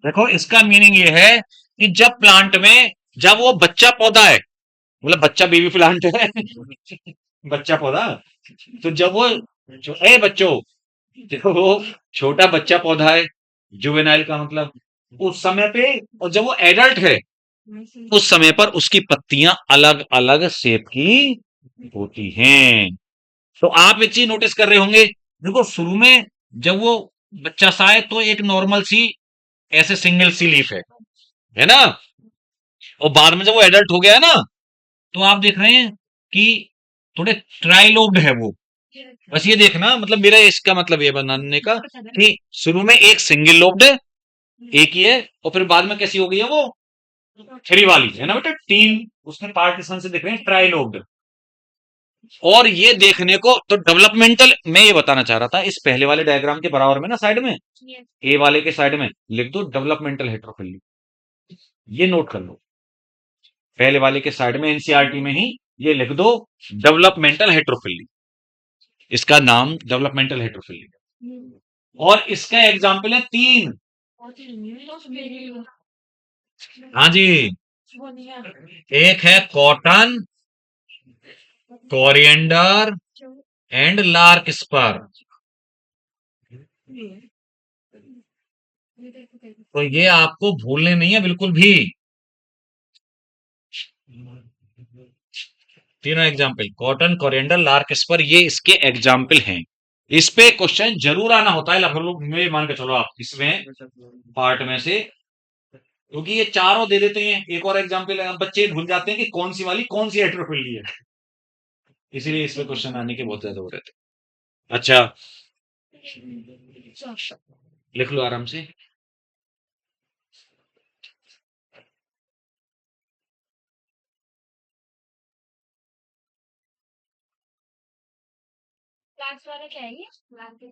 देखो इसका मीनिंग ये है कि जब प्लांट में, जब वो बच्चा पौधा है, मतलब बच्चा बेबी प्लांट है बच्चा पौधा, तो जब वो ए बच्चों, देखो वो छोटा बच्चा पौधा है, जुवेनाइल का मतलब उस समय पे, और जब वो एडल्ट है उस समय पर उसकी पत्तियां अलग अलग शेप की होती हैं। तो आप एक चीज नोटिस कर रहे होंगे, देखो शुरू में जब वो बच्चा सा है तो एक नॉर्मल सी ऐसे सिंगल सी लीफ है ना, और बाद में जब वो एडल्ट हो गया है ना तो आप देख रहे हैं कि थोड़े ट्राइलोब्ड है वो। बस ये देखना, मतलब मेरा इसका मतलब ये बनाने का कि शुरू में एक सिंगल लोब्ड है, एक ही है, और फिर बाद में कैसी हो गई है वो थ्री वाली है ना बेटा, तीन उसमें पार्टीशन से दिख रहे हैं ट्राइलोब्ड। और ये देखने को तो डेवलपमेंटल, मैं ये बताना चाह रहा था इस पहले वाले डायग्राम के बराबर में ना, साइड में ए वाले के साइड में लिख दो डेवलपमेंटल हेट्रोफिली। ये नोट कर लो, पहले वाले के साइड में एनसीईआरटी में ही ये लिख दो डेवलपमेंटल हेट्रोफिली, इसका नाम डेवलपमेंटल हेट्रोफिली। और इसका एग्जाम्पल है तीन। हाँ जी, एक है cotton, coriander and larkspur. तो ये आपको भूलने नहीं है बिल्कुल भी, तीनों example cotton, coriander, larkspur, ये इसके एग्जाम्पल हैं। इस पे क्वेश्चन जरूर आना होता है लगभग लोग, मैं मान के चलो आप इसमें पार्ट में से, क्योंकि ये चारों दे देते हैं। एक और एग्जाम्पल बच्चे भूल जाते हैं कि कौन सी वाली कौन सी हेट्रोफिली है, इसीलिए इसमें क्वेश्चन आने के बहुत ज्यादा हो रहते हैं। अच्छा, लिख लो आराम से।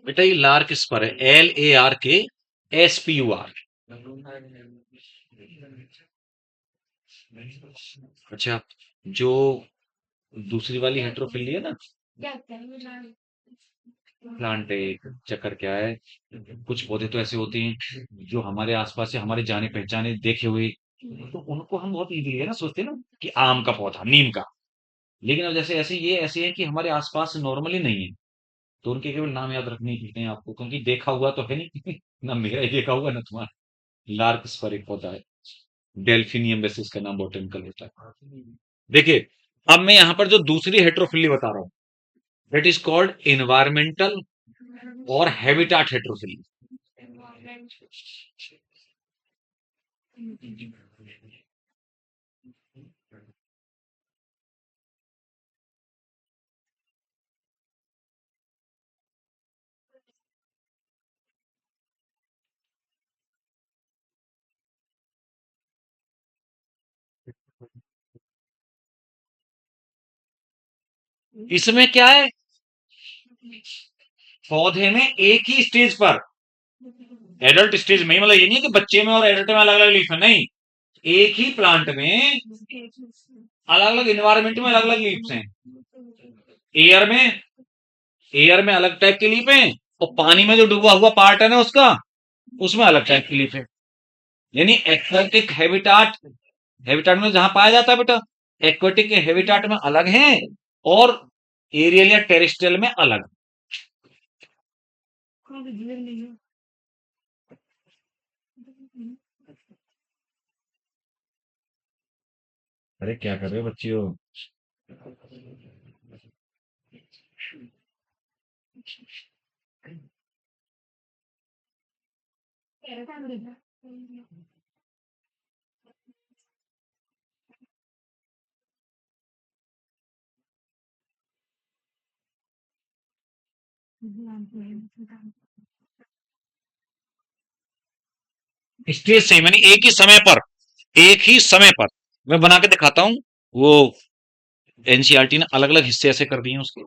बेटा ये लार्क स्पर है, LARKSPUR। अच्छा, जो दूसरी वाली हेट्रोफिली है ना, प्लांट एक चक्कर क्या है, कुछ पौधे तो ऐसे होते हैं जो हमारे आसपास से हमारे जाने पहचाने देखे हुए, तो उनको हम बहुत इजीली है ना सोचते हैं ना कि आम का पौधा, नीम का। लेकिन अब जैसे ऐसे ये ऐसे हैं कि हमारे आसपास नॉर्मली नहीं है, तो उनके केवल नाम याद रखने ही हैं आपको, क्योंकि देखा हुआ तो है नहीं ना मेरा ही देखा हुआ ना तुम्हारा। लार्क स्पर एक पौधा है, डेल्फिनियम वैसे इसका नाम बॉटनिकल होता है। देखिए, अब मैं यहाँ पर जो दूसरी हेट्रोफिली बता रहा हूँ, दैट इज कॉल्ड इन्वायरमेंटल और हैबिटाट हेट्रोफिली। इसमें क्या है, पौधे में एक ही स्टेज पर, एडल्ट स्टेज में, मतलब ये नहीं है कि बच्चे में और एडल्ट में अलग अलग लीफ है, नहीं, एक ही प्लांट में अलग अलग इन्वायरमेंट में अलग अलग लीव्स हैं। एयर में, एयर में अलग टाइप की लीफ है, और पानी में जो डूबा हुआ पार्ट है ना उसका, उसमें अलग टाइप की लीफ है। यानी एक्वेटिक हैबिटाट, हैबिटाट में जहां पाया जाता है बेटा, एक्वेटिक के हैबिटाट में अलग है, और एरियल या टेरेस्ट्रियल में अलग। अरे क्या कर रहे हो बच्चियों। स्टेज से यानी एक ही समय पर, एक ही समय पर, मैं बना के दिखाता हूं, वो एनसीईआरटी ने अलग अलग हिस्से ऐसे कर दिए हैं उसके।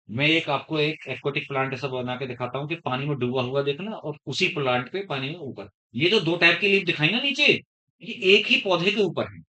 मैं एक आपको एक एक्वाटिक प्लांट ऐसा बना के दिखाता हूँ कि पानी में डूबा हुआ देखना, और उसी प्लांट पे पानी में ऊपर, ये जो दो टाइप की लीफ दिखाई ना नीचे, ये एक ही पौधे के ऊपर है।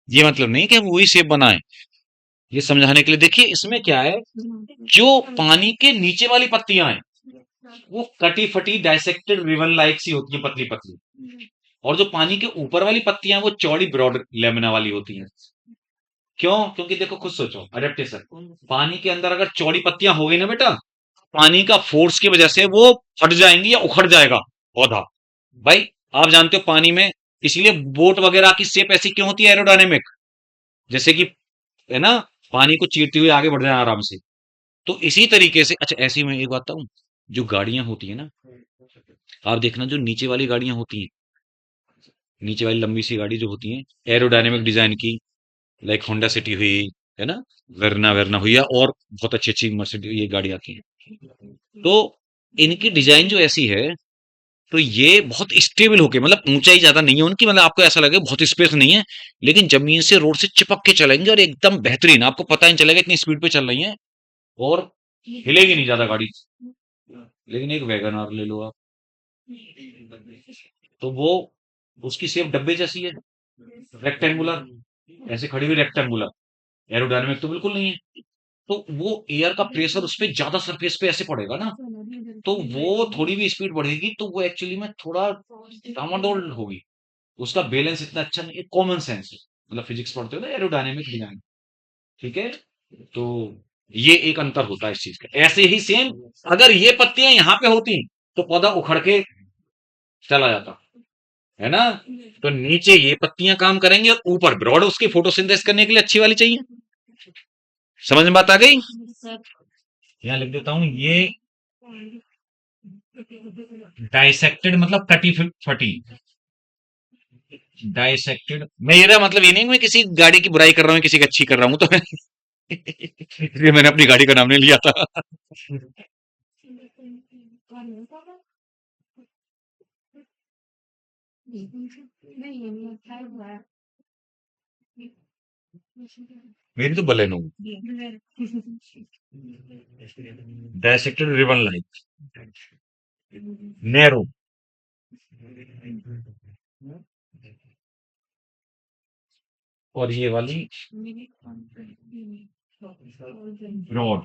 ये मतलब नहीं कि हम वही शेप बनाए, ये समझाने के लिए। देखिए इसमें क्या है, जो पानी के नीचे वाली पत्तियां हैं वो कटी फटी डाइसेक्टेड रिबन लाइक सी होती है, पतली पतली, और जो पानी के ऊपर वाली पत्तियां हैं वो चौड़ी ब्रॉड लेमिना वाली होती हैं। क्यों? क्योंकि देखो खुद सोचो, अडेप्टेशन। पानी के अंदर अगर चौड़ी पत्तियां हो गई ना बेटा, पानी का फोर्स की वजह से वो फट जाएंगी या उखड़ जाएगा पौधा। भाई आप जानते हो पानी में, इसलिए बोट वगैरह की शेप ऐसी क्यों होती है, एरोडायनेमिक, जैसे कि, है ना, पानी को चीरते हुए आगे बढ़ जाए आराम से। तो इसी तरीके से, अच्छा ऐसी मैं एक बात बताऊं, जो गाड़ियां होती है ना, आप देखना जो नीचे वाली गाड़ियां होती हैं, नीचे वाली लंबी सी गाड़ी जो होती है एरोडायनेमिक डिजाइन की, लाइक होंडा सिटी हुई, है ना, वेरना वेरना हुई, या और बहुत अच्छी अच्छी मर्सिडीज ये गाड़ी आती है, तो इनकी डिजाइन जो ऐसी है, तो ये बहुत स्टेबल होके, मतलब ऊंचाई ज्यादा नहीं है उनकी, मतलब आपको ऐसा लगे बहुत स्पेस नहीं है, लेकिन जमीन से रोड से चिपक के चलेंगे और एकदम बेहतरीन, आपको पता ही नहीं चलेगा इतनी स्पीड पे चल रही है, और हिलेगी नहीं ज्यादा गाड़ी। लेकिन एक वैगन आर ले लो आप, तो वो, उसकी शेप डब्बे जैसी है, रेक्टेंगुलर, ऐसे खड़ी हुई रेक्टेंगुलर, एरोडायनेमिक तो बिल्कुल नहीं है। तो वो एयर का प्रेशर उस पर ज्यादा सरफेस पे ऐसे पड़ेगा ना, तो वो थोड़ी भी स्पीड बढ़ेगी तो वो एक्चुअली में थोड़ा डामाडोल होगी, उसका बैलेंस इतना अच्छा नहीं है, कॉमन सेंस है, मतलब फिजिक्स पढ़ते हो ना, एरोडायनेमिक डिजाइन, ठीक है। तो ये एक अंतर होता है इस चीज का। ऐसे ही सेम, अगर ये पत्तियां यहाँ पे होती तो पौधा उखड़ के चला जाता, है ना। तो नीचे ये पत्तियां काम करेंगी और ऊपर ब्रॉड उसकी फोटोसिंथेसिस करने के लिए अच्छी वाली चाहिए। समझ में बात आ गई? यहाँ लिख देता हूं, ये डाइसेक्टेड मतलब कटी फटी, डाइसेक्टेड, मेरा मतलब ये नहीं मैं किसी गाड़ी की बुराई कर रहा हूँ किसी की अच्छी कर रहा हूँ, तो मैं इसलिए मैंने अपनी गाड़ी का नाम नहीं लिया था। मेरी तो Baleno, dissected ribbon like, narrow, और ये वाली ब्रॉड।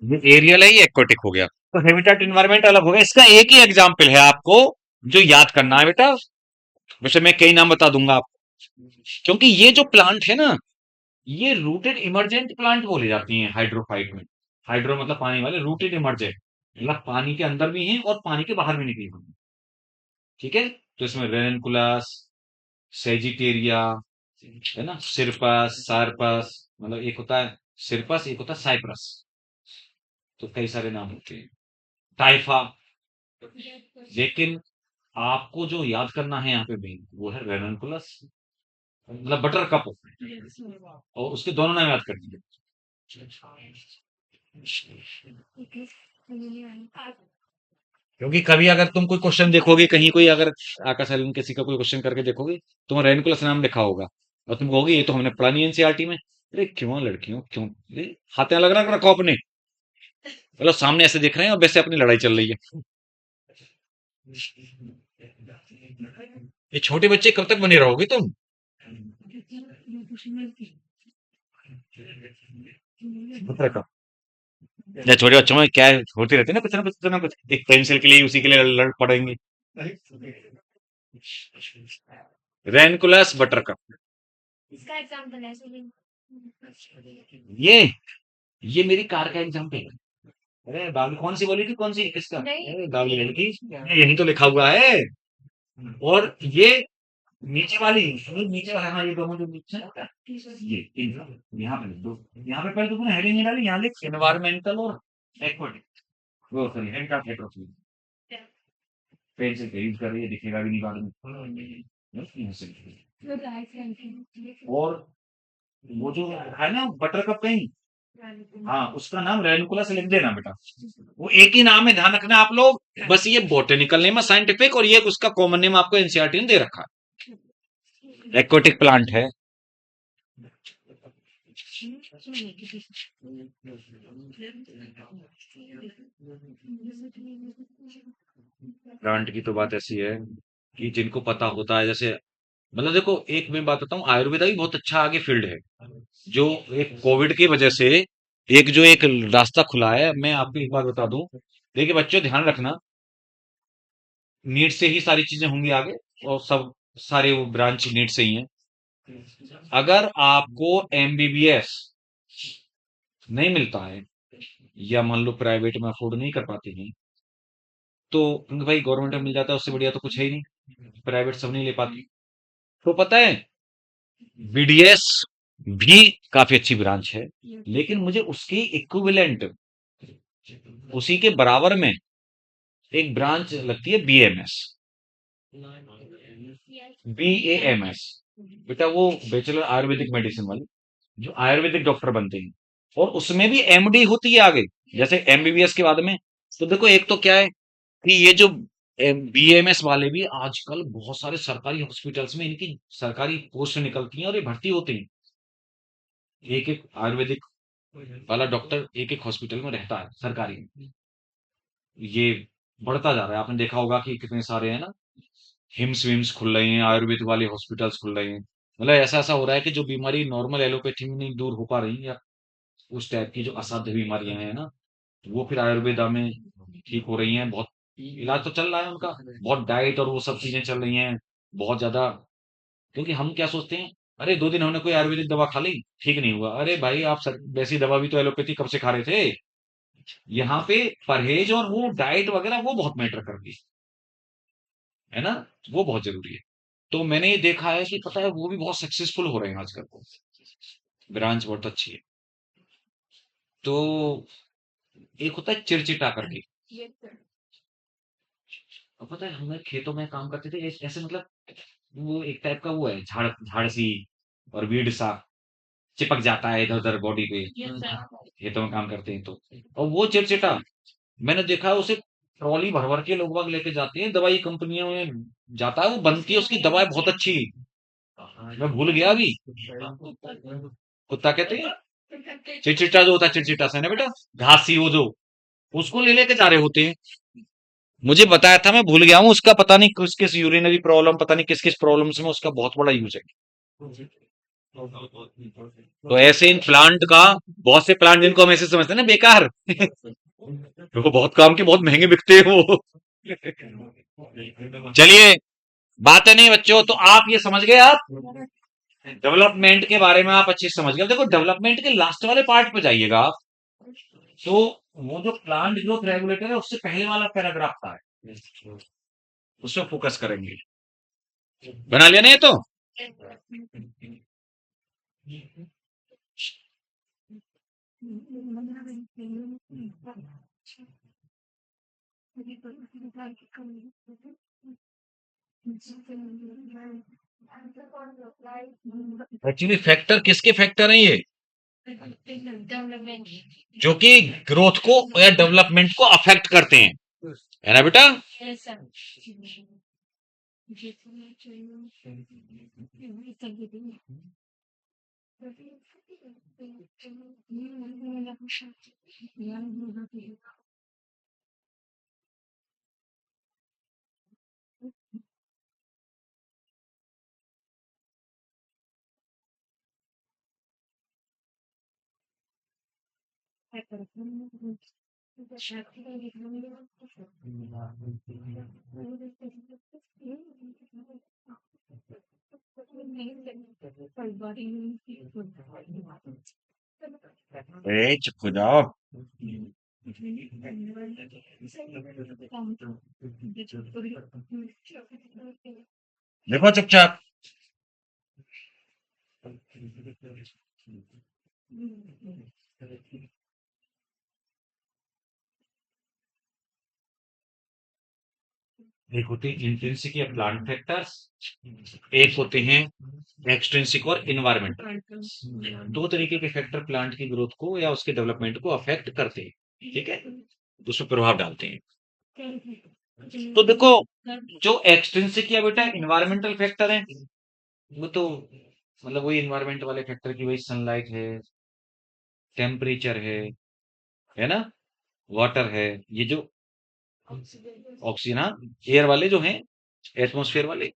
ये एरियल है, ये एक्वाटिक हो गया। तो हैबिटेट एनवायरनमेंट अलग हो गया, इसका एक ही एग्जाम्पल है आपको जो याद करना है बेटा, वैसे मैं कई नाम बता दूंगा आपको, क्योंकि ये जो प्लांट है ना, ये रूटेड इमरजेंट प्लांट बोले जाती हैं हाइड्रोफाइट में। हाइड्रो मतलब पानी वाले, रूटेड इमरजेंट मतलब पानी के अंदर भी हैं और पानी के बाहर भी निकली हुई हैं, ठीक है। तो इसमें रेनकुलस, सेजिटेरिया, है ना, सिरपस, सारपस, मतलब एक होता है सिरपस, एक होता है साइप्रस, तो कई सारे नाम होते हैं, टाइफा। लेकिन आपको जो याद करना है यहाँ पे मेन वो है रेनकुलस, मतलब बटर कप, और उसके दोनों नाम याद कर दीजिए। क्योंकि कभी अगर तुम कोई क्वेश्चन देखोगे कहीं, कोई अगर आकाश एलिन किसी का कोई क्वेश्चन करके देखोगे, तुम रेनकुलस नाम लिखा होगा और तुम कहोगे ये तो हमने पढ़ा नहीं एनसीईआरटी में। अरे क्यों लड़कियों, क्यों हाथ लग रहा रखो अपने, मतलब सामने ऐसे दिख रहे हैं और वैसे अपनी लड़ाई चल रही है। ये छोटे बच्चे कब तक बने रहोगे तुम? पता कब, या छोटे बच्चों में क्या होती रहती है ना, कुछ ना कुछ, एक पेंसिल के लिए उसी के लिए लड़ पड़ेंगे। रेनकुलस बटरकप, ये ये मेरी कार का एग्जाम्पल है। अरे बाबू कौन सी बोली थी, कौन सी किसका, अरे बाबू लड़की, यही तो लिखा हुआ है। और ये नीचे वाली, ये नीचे वाला, हाँ ये दोनों जो नीचे है ना, यहाँ पे लिख दो, यहाँ पे पहले तो पूरा हेडिंग नहीं डाली, यहाँ लिख एनवायरमेंटल और एक्वाटिक, वो सॉरी हेड का हेट्रोफिल, पेन से यूज कर रही है, दिखेगा भी नहीं बाद में, यहाँ से और वो जो है ना बटर कप कहीं, हाँ उसका नाम रेनुकुला से लिख देना बेटा, वो एक ही नाम है, ध्यान रखना आप लोग, बस ये बोटेनिकल नेम है साइंटिफिक, और ये उसका कॉमन नेम आपको एनसीईआरटी ने दे रखा है, एक्वाटिक प्लांट है। ब्रांड की तो बात ऐसी है कि जिनको पता होता है, जैसे मतलब देखो, एक मैं बात बताऊं, आयुर्वेदा भी बहुत अच्छा आगे फील्ड है। जो एक कोविड की वजह से एक जो एक रास्ता खुला है, मैं आपको एक बात बता दूं। देखिए बच्चों, ध्यान रखना, नीट से ही सारी चीजें होंगी आगे, और सब सारे वो ब्रांच नीट से ही हैं। अगर आपको एमबीबीएस नहीं मिलता है, या मान लो प्राइवेट में अफोर्ड नहीं कर पाते हैं, तो क्योंकि भाई गवर्नमेंट में मिल जाता है, उससे बढ़िया तो कुछ है ही नहीं। प्राइवेट सब नहीं ले पाती। तो पता है, बीडीएस भी काफी अच्छी ब्रांच है, लेकिन मुझे उसकी इक्विवेलेंट, उसी के बराबर में एक ब्रांच लगती है बीएमएस। बीएएमएस, बेटा वो बैचलर आयुर्वेदिक मेडिसिन वाली, जो आयुर्वेदिक डॉक्टर बनते हैं, और उसमें भी एमडी होती है आगे, जैसे एमबीबीएस के बाद में। तो देखो, एक तो क्या है कि ये जो बीएमएस वाले भी आजकल बहुत सारे सरकारी हॉस्पिटल्स में इनकी सरकारी पोस्ट निकलती हैं, और ये भर्ती होते हैं। एक एक आयुर्वेदिक वाला डॉक्टर एक एक हॉस्पिटल में रहता है सरकारी में। ये बढ़ता जा रहा है, आपने देखा होगा कि कितने सारे हैं ना, हिम्स विम्स खुल रहे हैं, आयुर्वेद वाले हॉस्पिटल्स खुल रहे हैं। मतलब ऐसा ऐसा हो रहा है कि जो बीमारी नॉर्मल एलोपैथी में नहीं दूर हो पा रही, या उस टाइप की जो असाध्य बीमारियां हैं ना, वो फिर आयुर्वेदा में ठीक हो रही हैं। बहुत इलाज तो चल रहा है उनका, बहुत डाइट और वो सब चीजें चल रही हैं बहुत ज्यादा। क्योंकि हम क्या सोचते हैं, अरे 2 दिन हमने कोई आयुर्वेदिक दवा खा ली, ठीक नहीं हुआ, अरे भाई आप वैसी दवा भी तो एलोपैथी कब से खा रहे थे। यहाँ पे परहेज और वो डाइट वगैरह वो बहुत मैटर करती है ना, वो बहुत जरूरी है। तो मैंने ये देखा है कि पता है, वो भी बहुत सक्सेसफुल हो रहे हैं आजकल, को ब्रांच बहुत अच्छी है। तो एक होता है चिरचिटा करके। अब पता है, हम खेतों में काम करते थे, ऐसे मतलब वो एक टाइप का वो है, झाड़ झाड़ सी और वीड सा चिपक जाता है इधर उधर बॉडी पे, खेतों में काम करते हैं तो। और वो चिरचिटा मैंने देखा है, उसे ट्रॉली भर भर के लोग बाग लेके जाते हैं, दवाई कंपनियों में जाता है, वो बनती है उसकी दवाई बहुत अच्छी। मैं भूल गया अभी, कुत्ता कहते हैं, चिरचिटा जो होता है, चिरचिटा सा है ना बेटा, घासी वो जो, उसको ले लेके जा रहे होते हैं। मुझे बताया था, मैं भूल गया हूँ उसका, पता नहीं किस किस यूरिनरी प्रॉब्लम, पता नहीं किस किस प्रॉब्लम्स में उसका बहुत बड़ा यूज है। तो ऐसे इन प्लांट का, बहुत से प्लांट जिनको हम ऐसे समझते हैं ना बेकार, वो बहुत काम के, बहुत महंगे बिकते हैं वो। चलिए, बातें नहीं बच्चों, तो आप ये समझ गए, आप डेवलपमेंट के बारे में आप अच्छे से समझ गए। देखो, डेवलपमेंट के लास्ट वाले पार्ट पे जाइएगा आप, तो वो जो प्लांट ग्रोथ रेगुलेटर है, उससे पहले वाला पैराग्राफ था, उसमें फोकस करेंगे। बना लिया नहीं तो। एक्चुअली फैक्टर किसके फैक्टर हैं ये, जो कि ग्रोथ को या डेवलपमेंट को अफेक्ट करते हैं, है ना बेटा। चुप हो जाओ। देखो चुपचाप। एक होते हैं इंट्रिंसिक या प्लांट फैक्टर्स, एक होते हैं एक्सट्रिंसिक और इन्वायरमेंटल। दो तरीके के फैक्टर प्लांट की ग्रोथ को या उसके डेवलपमेंट को अफेक्ट करते हैं, ठीक है, उसमें प्रभाव डालते हैं। तो देखो, जो एक्सट्रिंसिक या बेटा इन्वायरमेंटल फैक्टर है, वो तो मतलब वही इन्वायरमेंट वाले फैक्टर की, वही सनलाइट है, टेम्परेचर है ना, वाटर है, ये जो ऑक्सीजन, हाँ, एयर वाले जो हैं, एटमॉस्फेयर वाले,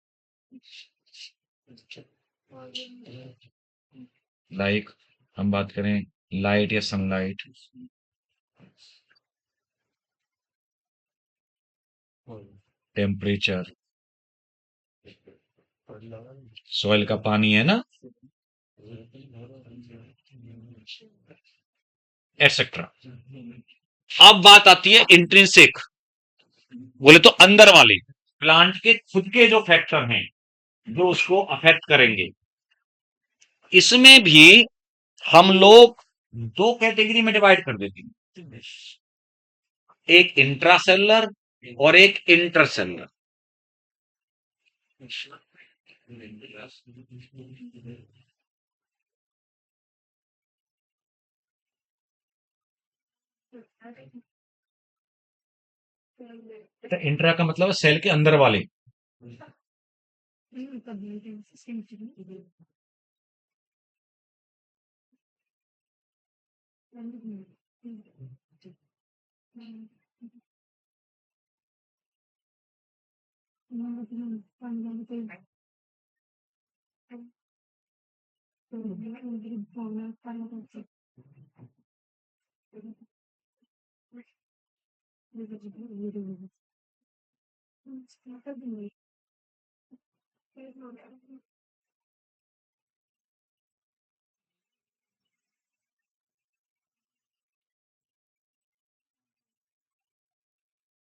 लाइक हम बात करें लाइट या सनलाइट, टेम्परेचर, सॉइल का पानी है ना, एटसेट्रा। अब बात आती है इंट्रिंसिक, बोले तो अंदर वाले, प्लांट के खुद के जो फैक्टर हैं जो उसको अफेक्ट करेंगे। इसमें भी हम लोग दो कैटेगरी में डिवाइड कर देते हैं, एक इंट्रासेलुलर और एक इंटरसेलुलर। इंट्रा का मतलब है सेल के अंदर वाले,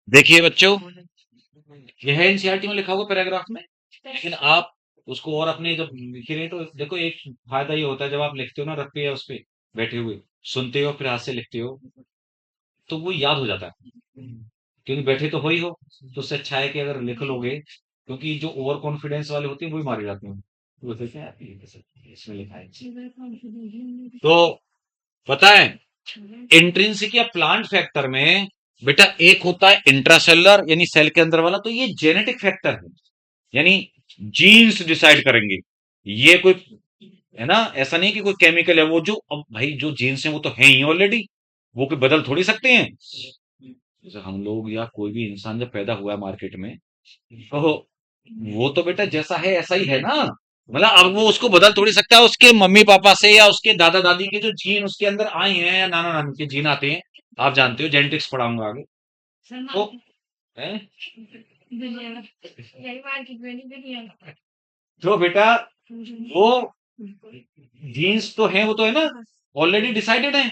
देखिए बच्चों, यह एनसीईआरटी में लिखा हुआ पैराग्राफ में, लेकिन आप उसको और अपने जब लिख रहे हैं तो देखो, एक फायदा ये होता है जब आप लिखते हो ना रख पे या उस पे बैठे हुए, सुनते हो फिर हाथ से लिखते हो, तो वो याद हो जाता है, क्योंकि बैठे तो हो ही हो। तो उससे अच्छा है कि अगर लिख लोगे, क्योंकि जो ओवर कॉन्फिडेंस वाले होते हैं वो ही मारे जाते हैं, वो देखते हैं यार ये कैसे इसमें लिखा है। तो पता है, इंट्रिंसिक या प्लांट फैक्टर में बेटा एक होता है इंट्रासेलुलर यानी सेल के अंदर वाला, तो ये जेनेटिक फैक्टर है, यानी जीन्स डिसाइड करेंगे। ये कोई है ना, ऐसा नहीं कि कोई केमिकल है, वो जो अब भाई जो जीन्स है वो तो है ही ऑलरेडी, वो कोई बदल थोड़ी सकते हैं। जैसे हम लोग या कोई भी इंसान जब पैदा हुआ है मार्केट में, तो वो तो बेटा जैसा है ऐसा ही है ना, मतलब अब वो उसको बदल थोड़ी सकता है, उसके मम्मी पापा से या उसके दादा दादी के जो जीन उसके अंदर आए हैं या नाना नानी के जीन आते हैं, आप जानते हो, जेनेटिक्स पढ़ाऊंगा आगे। तो है, तो बेटा वो जीन्स तो है, वो तो है ना, ऑलरेडी डिसाइडेड है।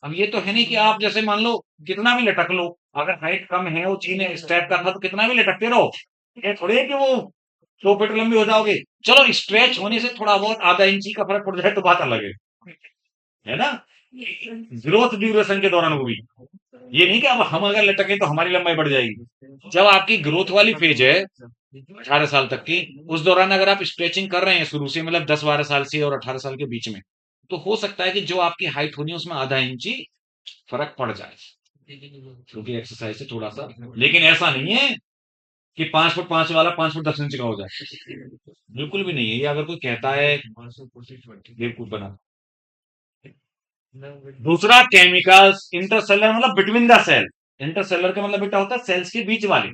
अब ये तो है नहीं कि आप जैसे मान लो कितना भी लटक लो, अगर हाइट कम है, वो जीन इस टाइप का था तो कितना भी लटकते रहो, ये थोड़ी है कि वो 2 फीट लंबी हो जाओगे। चलो स्ट्रेच होने से थोड़ा बहुत आधा इंची का फर्क पड़ जाए तो बात अलग है ना, ग्रोथ ड्यूरेशन के दौरान वो भी, ये नहीं कि अब हम अगर लटके तो हमारी लंबाई बढ़ जाएगी। जब आपकी ग्रोथ वाली फेज है 18 साल तक की, उस दौरान अगर आप स्ट्रेचिंग कर रहे हैं शुरू से, मतलब 10-12 साल से और 18 साल के बीच में, तो हो सकता है कि जो आपकी हाइट होनी है उसमें आधा इंची फर्क पड़ जाए, क्योंकि एक्सरसाइज से थोड़ा सा। लेकिन ऐसा नहीं है कि 5 फुट 5 वाला 5 फुट 10 इंच का हो जाए, बिल्कुल भी नहीं है। ये अगर कोई कहता है बेवकूफ बना। दूसरा केमिकल्स, इंटरसेलर मतलब बिटवीन द सेल, इंटरसेलर का मतलब बेटा होता है सेल्स के बीच वाले,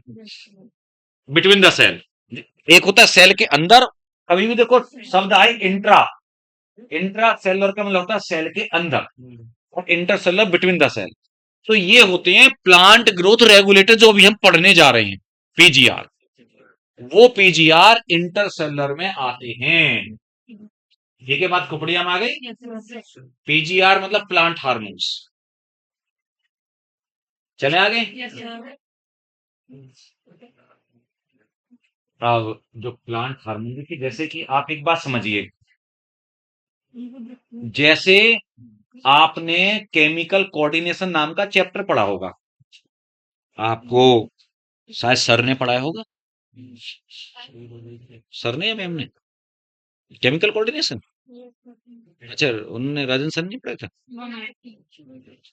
बिटवीन द सेल। एक होता है सेल के अंदर, कभी भी देखो शब्द आए इंट्रा, इंट्रा सेलर का मतलब होता है सेल के अंदर, और इंटरसेलर बिटवीन द सेल। तो ये होते हैं प्लांट ग्रोथ रेगुलेटर जो अभी हम पढ़ने जा रहे हैं, पीजीआर, वो पीजीआर इंटरसेलर में आते हैं। ये के बाद खोपड़िया में आ गई, पीजीआर मतलब प्लांट हार्मोन्स। चले आगे, अब जो प्लांट हार्मोन की, जैसे कि आप एक बात समझिए, जैसे आपने केमिकल कोऑर्डिनेशन नाम का चैप्टर पढ़ा होगा, आपको शायद सर ने पढ़ाया होगा, सर ने या मैम ने, केमिकल कोऑर्डिनेशन। अच्छा, उन्होंने राजन सर ने पढ़ाया था।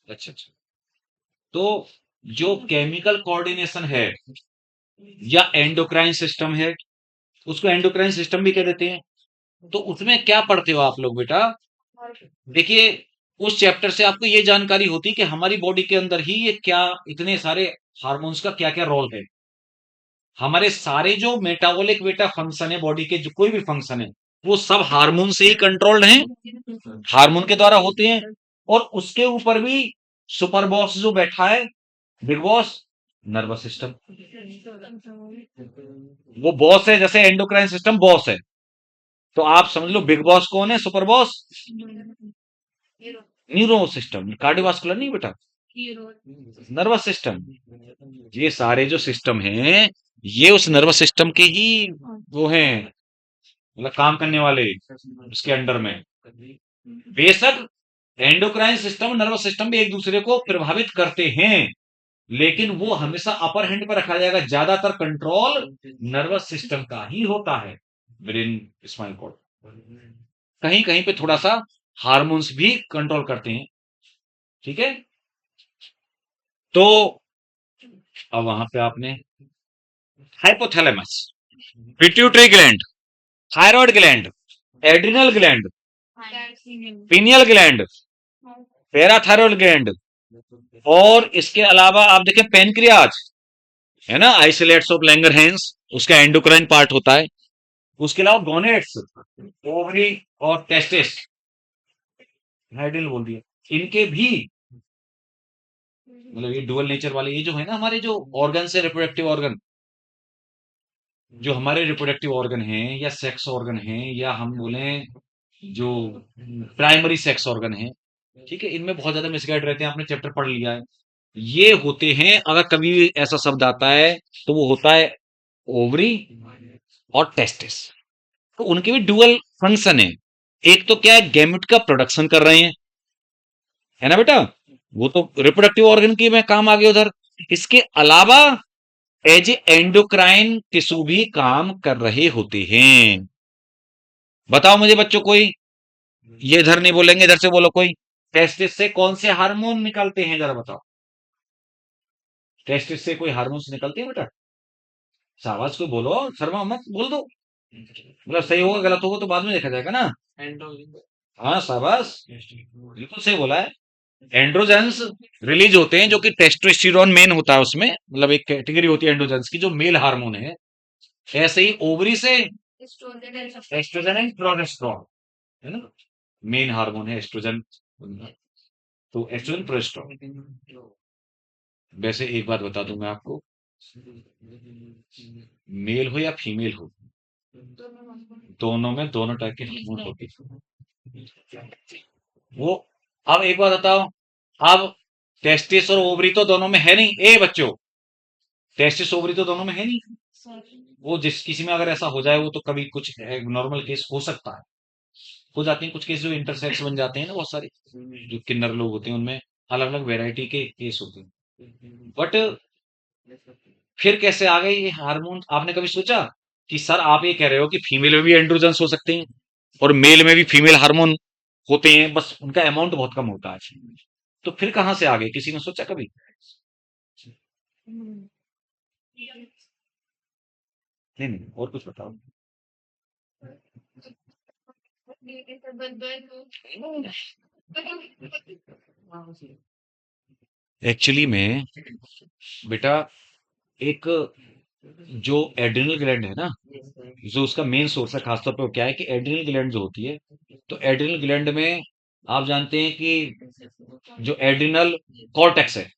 अच्छा अच्छा। तो जो केमिकल कोऑर्डिनेशन है या एंडोक्राइन सिस्टम है, उसको एंडोक्राइन सिस्टम भी कह देते हैं। तो उसमें क्या पढ़ते हो आप लोग बेटा, देखिए उस चैप्टर से आपको ये जानकारी होती कि हमारी बॉडी के अंदर ही ये क्या, इतने सारे हार्मोन्स का क्या क्या रोल है। हमारे सारे जो मेटाबॉलिक बेटा फंक्शन है बॉडी के, जो कोई भी फंक्शन है, वो सब हार्मोन से ही कंट्रोल्ड हैं, हार्मोन के द्वारा होते हैं। और उसके ऊपर भी सुपर बॉस जो बैठा है, बिग बॉस, नर्वस सिस्टम। वो बॉस है, जैसे एंडोक्राइन सिस्टम बॉस है, तो आप समझ लो बिग बॉस कौन है, super boss neuro system, cardiovascular नहीं बेटा, नर्वस सिस्टम। ये सारे जो सिस्टम हैं, ये उस नर्वस सिस्टम के ही वो हैं, मतलब काम करने वाले उसके अंडर में। बेशक एंडोक्राइन सिस्टम नर्वस सिस्टम भी एक दूसरे को प्रभावित करते हैं, लेकिन वो हमेशा अपर हैंड पर रखा जाएगा, ज्यादातर कंट्रोल नर्वस सिस्टम का ही होता है, ब्रेन स्पाइनल कॉर्ड। कहीं कहीं पे थोड़ा सा हार्मोन्स भी कंट्रोल करते हैं, ठीक है। तो अब वहां पे आपने hypothalamus, pituitary gland, thyroid gland, adrenal gland, pineal gland, parathyroid gland, और इसके अलावा आप देखें पेनक्रियाज, है ना, आइसोलेट्स ऑफ लैंगरहैंस, उसका एंडोक्राइन पार्ट होता है। उसके अलावा गोनेट्स, ओवरी और टेस्टिस, हाइडिल बोल दिया, इनके भी मतलब ये डुअल नेचर वाले, ये जो है ना हमारे जो ऑर्गन से रिप्रोडक्टिव ऑर्गन, जो हमारे रिप्रोडक्टिव ऑर्गन हैं या सेक्स ऑर्गन हैं, या हम बोले जो प्राइमरी सेक्स ऑर्गन है, ठीक है, इनमें बहुत ज्यादा मिसगाइड रहते हैं, आपने चैप्टर पढ़ लिया है। ये होते हैं, अगर कभी भी ऐसा शब्द आता है तो वो होता है ओवरी और टेस्टिस। तो उनके भी डुअल फंक्शन है। एक तो क्या है, गैमेट का प्रोडक्शन कर रहे हैं, है ना बेटा, वो तो रिप्रोडक्टिव ऑर्गन की में काम आ गया उधर। इसके अलावा एज ए एंडोक्राइन टिश्यू भी काम कर रहे होते हैं। बताओ मुझे बच्चों कोई, ये इधर नहीं बोलेंगे, इधर से बोलो कोई, टेस्टिस से कौन से हार्मोन निकलते हैं जरा बताओ। टेस्टिस से कोई हार्मोन्स निकलते हैं बेटा? शाबाश, कोई बोलो, शर्मा मत, बोल दो। मतलब सही होगा गलत होगा तो बाद में देखा जाएगा ना। हाँ शाबाश, बिल्कुल सही बोला है। एंड्रोजेंस रिलीज होते हैं, जो कि टेस्टोस्टेरोन मेन होता है उसमें, मतलब एक कैटेगरी होती है एंड्रोजेंस की, जो मेल हार्मोन है। ऐसे ही ओवरी से एस्ट्रोजन एंड प्रोजेस्टेरोन, है ना, मेन हार्मोन है एस्ट्रोजन, तो एस्ट्रोजन प्रोजेस्टेरोन। वैसे एक बात बता दूं मैं आपको, मेल हो या फीमेल हो, दोनों में दोनों टाइप के हार्मोन होते हैं। वो, अब एक बात बताओ, अब टेस्टिस और ओवरी तो दोनों में है नहीं, ए बच्चों, टेस्टिस ओवरी तो दोनों में है नहीं। वो जिस किसी में अगर ऐसा हो जाए, वो तो कभी कुछ नॉर्मल केस हो सकता है, हो जाते हैं कुछ केस जो इंटरसेक्स बन जाते हैं ना, बहुत सारे जो किन्नर लोग होते हैं उनमें अलग अलग वेराइटी के केस होते हैं। बट फिर कैसे आ गए ये हार्मोन? आपने कभी सोचा कि सर आप ये कह रहे हो कि फीमेल में भी एंड्रोजेंस हो सकते हैं और मेल में भी फीमेल हार्मोन होते हैं, बस उनका अमाउंट बहुत कम होता है, तो फिर कहां से आ गए, किसी ने सोचा कभी? नहीं नहीं, और कुछ बताओ। एक्चुअली में बेटा, एक जो एड्रिनल ग्लैंड है ना, जो उसका मेन सोर्स है, खासतौर पे वो क्या है कि एड्रिनल ग्लैंड जो होती है, तो एड्रिनल ग्लैंड में आप जानते हैं कि जो एड्रिनल कॉर्टेक्स है,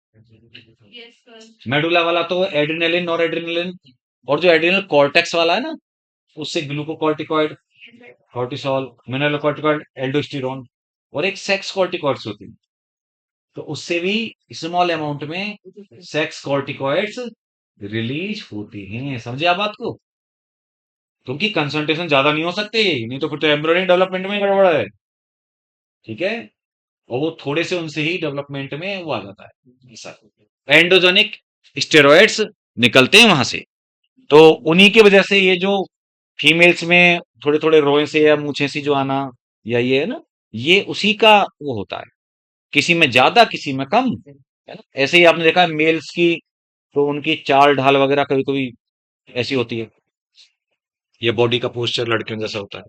मेडुला वाला तो एड्रिनलिन और एड्रिनलिन, और जो एड्रिनल कॉर्टेक्स वाला है ना, उससे ग्लूकोकॉर्टिकॉइड, कॉर्टिसोल, मिनरलोकॉर्टिकॉइड, एल्डोस्टेरोन, और एक सेक्स कॉर्टिकॉइड्स होते हैं, तो उससे भी स्मॉल अमाउंट में सेक्स कॉर्टिकॉइड्स रिलीज होते हैं, समझे आप बात को? क्योंकि कंसंट्रेशन ज्यादा नहीं हो सकते, नहीं तो फिर तो एम्ब्रियोनिक डेवलपमेंट में गड़बड़ है, ठीक है, और वो थोड़े से उनसे ही डेवलपमेंट में वो आ जाता है, ऐसा एंडोजेनिक स्टेरॉइड्स निकलते हैं वहां से। तो उन्हीं की वजह से ये जो फीमेल्स में थोड़े थोड़े रोए से या मूछे सी जो आना, या ये है ना, ये उसी का वो होता है, किसी में ज्यादा किसी में कम, है ना। ऐसे ही आपने देखा है मेल्स की, तो उनकी चाल ढाल वगैरह कभी कभी ऐसी होती है, ये बॉडी का पोस्चर लड़कियों जैसा होता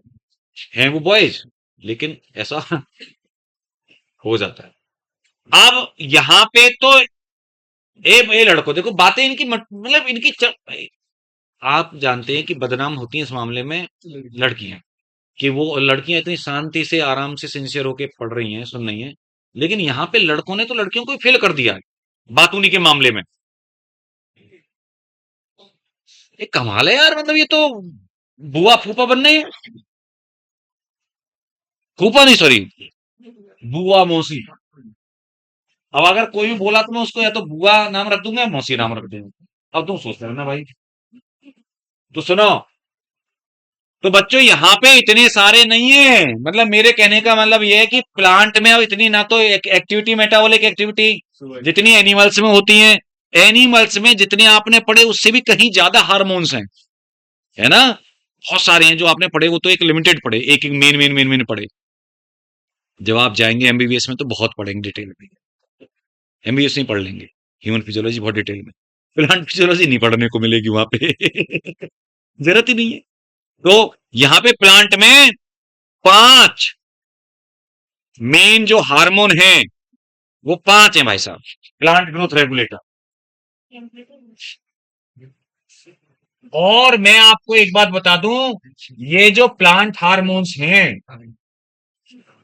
है वो बॉयज, लेकिन ऐसा हो जाता है। अब यहां पे तो ए लड़कों देखो बातें इनकी मतलब इनकी आप जानते हैं कि बदनाम होती हैं इस मामले में लड़कियां, कि वो लड़कियां इतनी शांति से आराम से सिंसियर होके पढ़ रही हैं, सुन रही हैं, लेकिन यहाँ पे लड़कों ने तो लड़कियों को फेल कर दिया है बातूनी के मामले में। ये कमाल है यार, मतलब ये तो बुआ फूफा बनने हैं। फूफा नहीं, सॉरी, बुआ मौसी। अब अगर कोई भी बोला तो मैं उसको या तो बुआ नाम रख दूंगा या मौसी नाम रख दूंगा। अब तुम सोचते रहना भाई। तो सुनो, तो बच्चों यहाँ पे इतने सारे नहीं है, मतलब मेरे कहने का मतलब ये है कि प्लांट में अब इतनी ना तो एक्टिविटी, मेटाबॉलिक एक्टिविटी जितनी एनिमल्स में होती है, एनिमल्स में जितने आपने पढ़े उससे भी कहीं ज्यादा हार्मोन्स हैं, है ना। बहुत सारे हैं जो आपने पढ़े, वो तो एक लिमिटेड पढ़े, एक एक मेन पढ़े। जब आप जाएंगे एमबीबीएस में तो बहुत पढ़ेंगे डिटेल में। एमबीबीएस नहीं पढ़ लेंगे, ह्यूमन फिजियोलॉजी बहुत डिटेल में। प्लांट फिजियोलॉजी नहीं पढ़ने को मिलेगी वहां पे। जरूरत ही नहीं है। तो यहाँ पे प्लांट में 5 मेन जो हार्मोन है, वो 5 है भाई साहब, प्लांट ग्रोथ रेगुलेटर। और मैं आपको एक बात बता दूं, ये जो प्लांट हार्मोन्स हैं,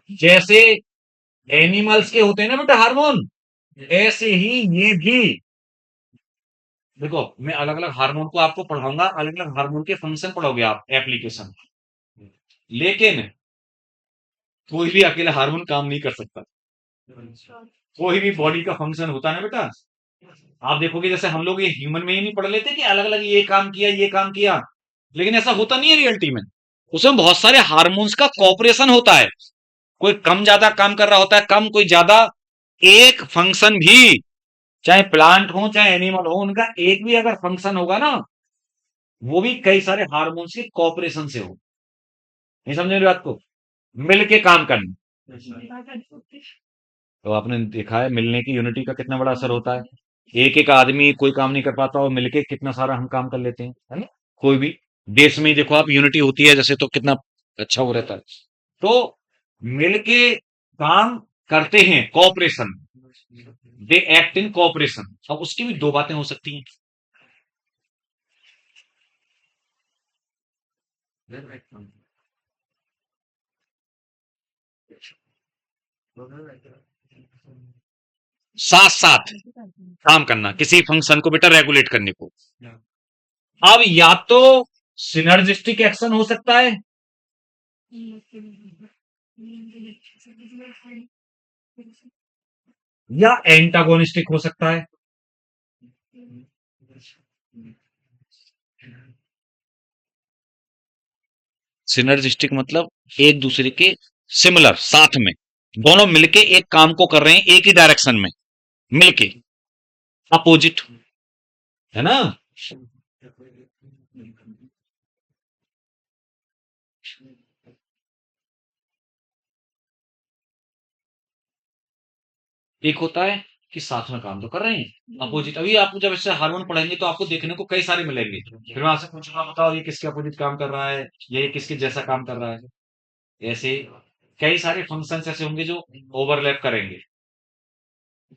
जैसे एनिमल्स के होते हैं ना बेटा हार्मोन, ऐसे ही ये भी। देखो मैं अलग अलग हार्मोन को आपको पढ़ाऊंगा, अलग अलग हार्मोन के फंक्शन पढ़ोगे आप, एप्लीकेशन। लेकिन कोई भी अकेला हार्मोन काम नहीं कर सकता। कोई भी बॉडी का फंक्शन होता है ना बेटा, आप देखोगे जैसे हम लोग ये ह्यूमन में ही नहीं पढ़ लेते कि अलग अलग ये काम किया ये काम किया, लेकिन ऐसा होता नहीं है रियलिटी में। उसमें बहुत सारे हार्मोन्स का कॉपरेशन होता है, कोई कम ज्यादा काम कर रहा होता है, कम कोई ज्यादा। एक फंक्शन भी, चाहे प्लांट हो चाहे एनिमल हो, उनका एक भी अगर फंक्शन होगा ना, वो भी कई सारे हार्मोन्स के कॉपरेशन से हो। नहीं समझ मेरी बात को, मिलके काम करना। तो आपने देखा है मिलने की यूनिटी का कितना बड़ा असर होता है। एक एक आदमी कोई काम नहीं कर पाता और मिलके कितना सारा हम काम कर लेते हैं, है ना। कोई भी देश में देखो आप, यूनिटी होती है जैसे, तो कितना अच्छा वो रहता है। तो मिलके काम करते हैं, cooperation, they act in cooperation. अब उसकी भी दो बातें हो सकती हैं। साथ साथ काम करना किसी फंक्शन को बेटा रेगुलेट करने को। अब या तो सिनर्जिस्टिक एक्शन हो सकता है, या एंटागोनिस्टिक हो सकता है। सिनर्जिस्टिक मतलब एक दूसरे के सिमिलर, साथ में, दोनों मिलके एक काम को कर रहे हैं एक ही डायरेक्शन में, मिलके। अपोजिट, है ना। एक होता है कि साथ में काम तो कर रहे हैं, अपोजिट। अभी आप जब इससे हार्मोन पढ़ेंगे तो आपको देखने को कई सारे मिलेंगे, फिर मैं आपसे पूछूंगा बताओ ये किसके अपोजिट काम कर रहा है, ये किसके जैसा काम कर रहा है। ऐसे कई सारे फंक्शंस ऐसे होंगे जो ओवरलैप करेंगे।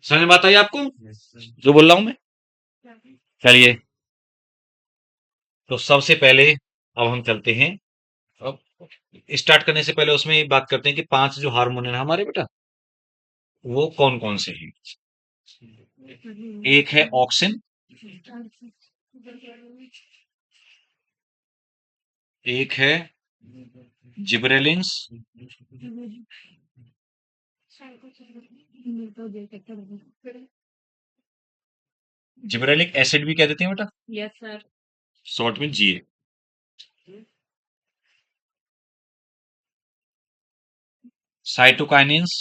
समझ में बात आई आपको जो बोल रहा हूं मैं। चलिए, तो सबसे पहले अब हम चलते हैं। अब स्टार्ट करने से पहले उसमें बात करते हैं कि 5 जो हार्मोन है ना हमारे बेटा, वो कौन कौन से हैं। एक है ऑक्सिन, एक है जिबरेलिंस, जिबरेलिक एसिड भी कह देते हैं बेटा, शॉर्ट में जीए। Cytokinins,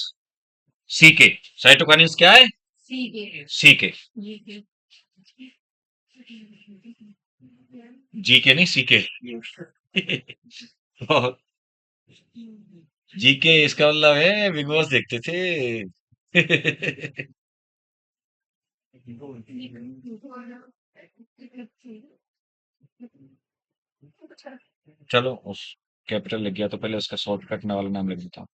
C K. साइटोकाइनिन्स क्या है, सीके। जी के नहीं, सीके। जी के इसका मतलब है बिग बॉस देखते थे। चलो उस कैपिटल लग गया तो पहले उसका शॉर्टकट वाला नाम लिख देता हूँ।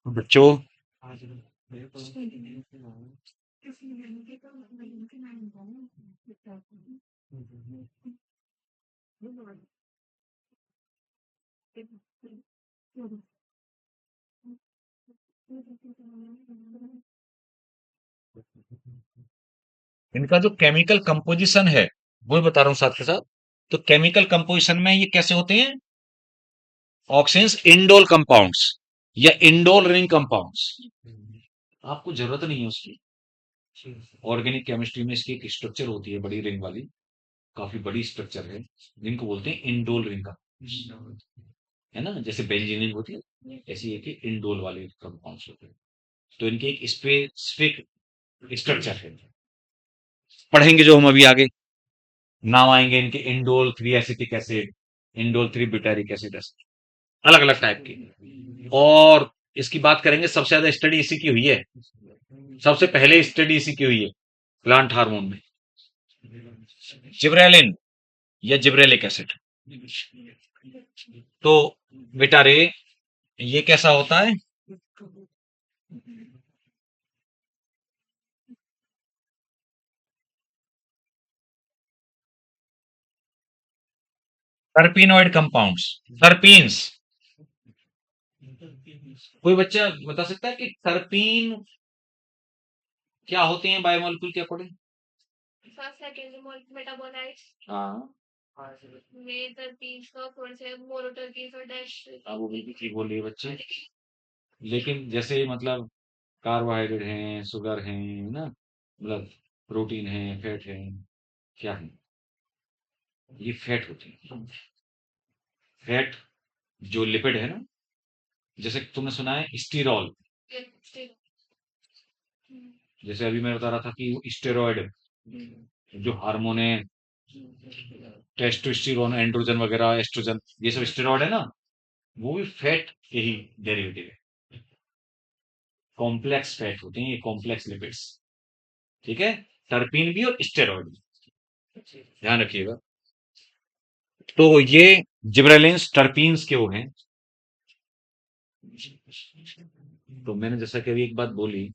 बच्चों, इनका जो केमिकल कंपोजिशन है वो बता रहा हूं साथ के साथ। तो केमिकल कंपोजिशन में ये कैसे होते हैं? ऑक्सीजन इंडोल कंपाउंड्स या इंडोल रिंग कंपाउंड्स। आपको जरूरत नहीं है उसकी। ऑर्गेनिक केमिस्ट्री में इसकी एक स्ट्रक्चर होती है बड़ी रिंग वाली, काफी बड़ी स्ट्रक्चर है, जिनको बोलते हैं इंडोल रिंग का, है ना, जैसे बेंजीन होती है ऐसी एक इंडोल वाले कंपाउंड्स होते हैं। तो इनके एक स्पेसिफिक स्ट्रक्चर है, पढ़ेंगे जो हम अभी आगे। नाम आएंगे इनके indole 3 acetic acid, indole 3 butyric acid, अलग अलग टाइप की। और इसकी बात करेंगे, सबसे ज्यादा स्टडी इसी की हुई है, सबसे पहले स्टडी इसी की हुई है प्लांट हार्मोन में, जिब्रेलिन या जिब्रेलिक एसिड। तो बेटा रे, ये कैसा होता है? Terpenoid compounds, terpenes. कोई बच्चा बता सकता है कि टर्पीन क्या होते हैं बायोमोलिक्यूल के अकॉर्डिंग? फर्स्ट सेकंड मेटाबोलाइट्स हाँ, में तरपीज का थोड़े से मोनोटर्पीज और डैश। वो बिल्कुल ठीक बोल रही है बच्चे। लेकिन जैसे मतलब कार्बोहाइड्रेट हैं, शुगर हैं, ना, मतलब प्रोटीन है, फैट है, क्या है? ये फैट होते हैं। फैट जो लिपिड है ना, जैसे तुमने सुना है स्टीरॉल, जैसे अभी मैं बता रहा था कि स्टेरॉइड जो हार्मोन है, टेस्टोस्टेरोन, एंड्रोजन वगैरह, एस्ट्रोजन, ये सब स्टेरॉइड है ना, वो भी फैट के ही डेरिवेटिव है। कॉम्प्लेक्स फैट होते हैं ये, कॉम्प्लेक्स लिपिड्स। ठीक है, टर्पीन भी और स्टेरॉइड भी, ध्यान रखिएगा। तो ये जिब्रेलिन्स टर्पीन्स के वो हैं। तो मैंने जैसा कि अभी एक बात बोली,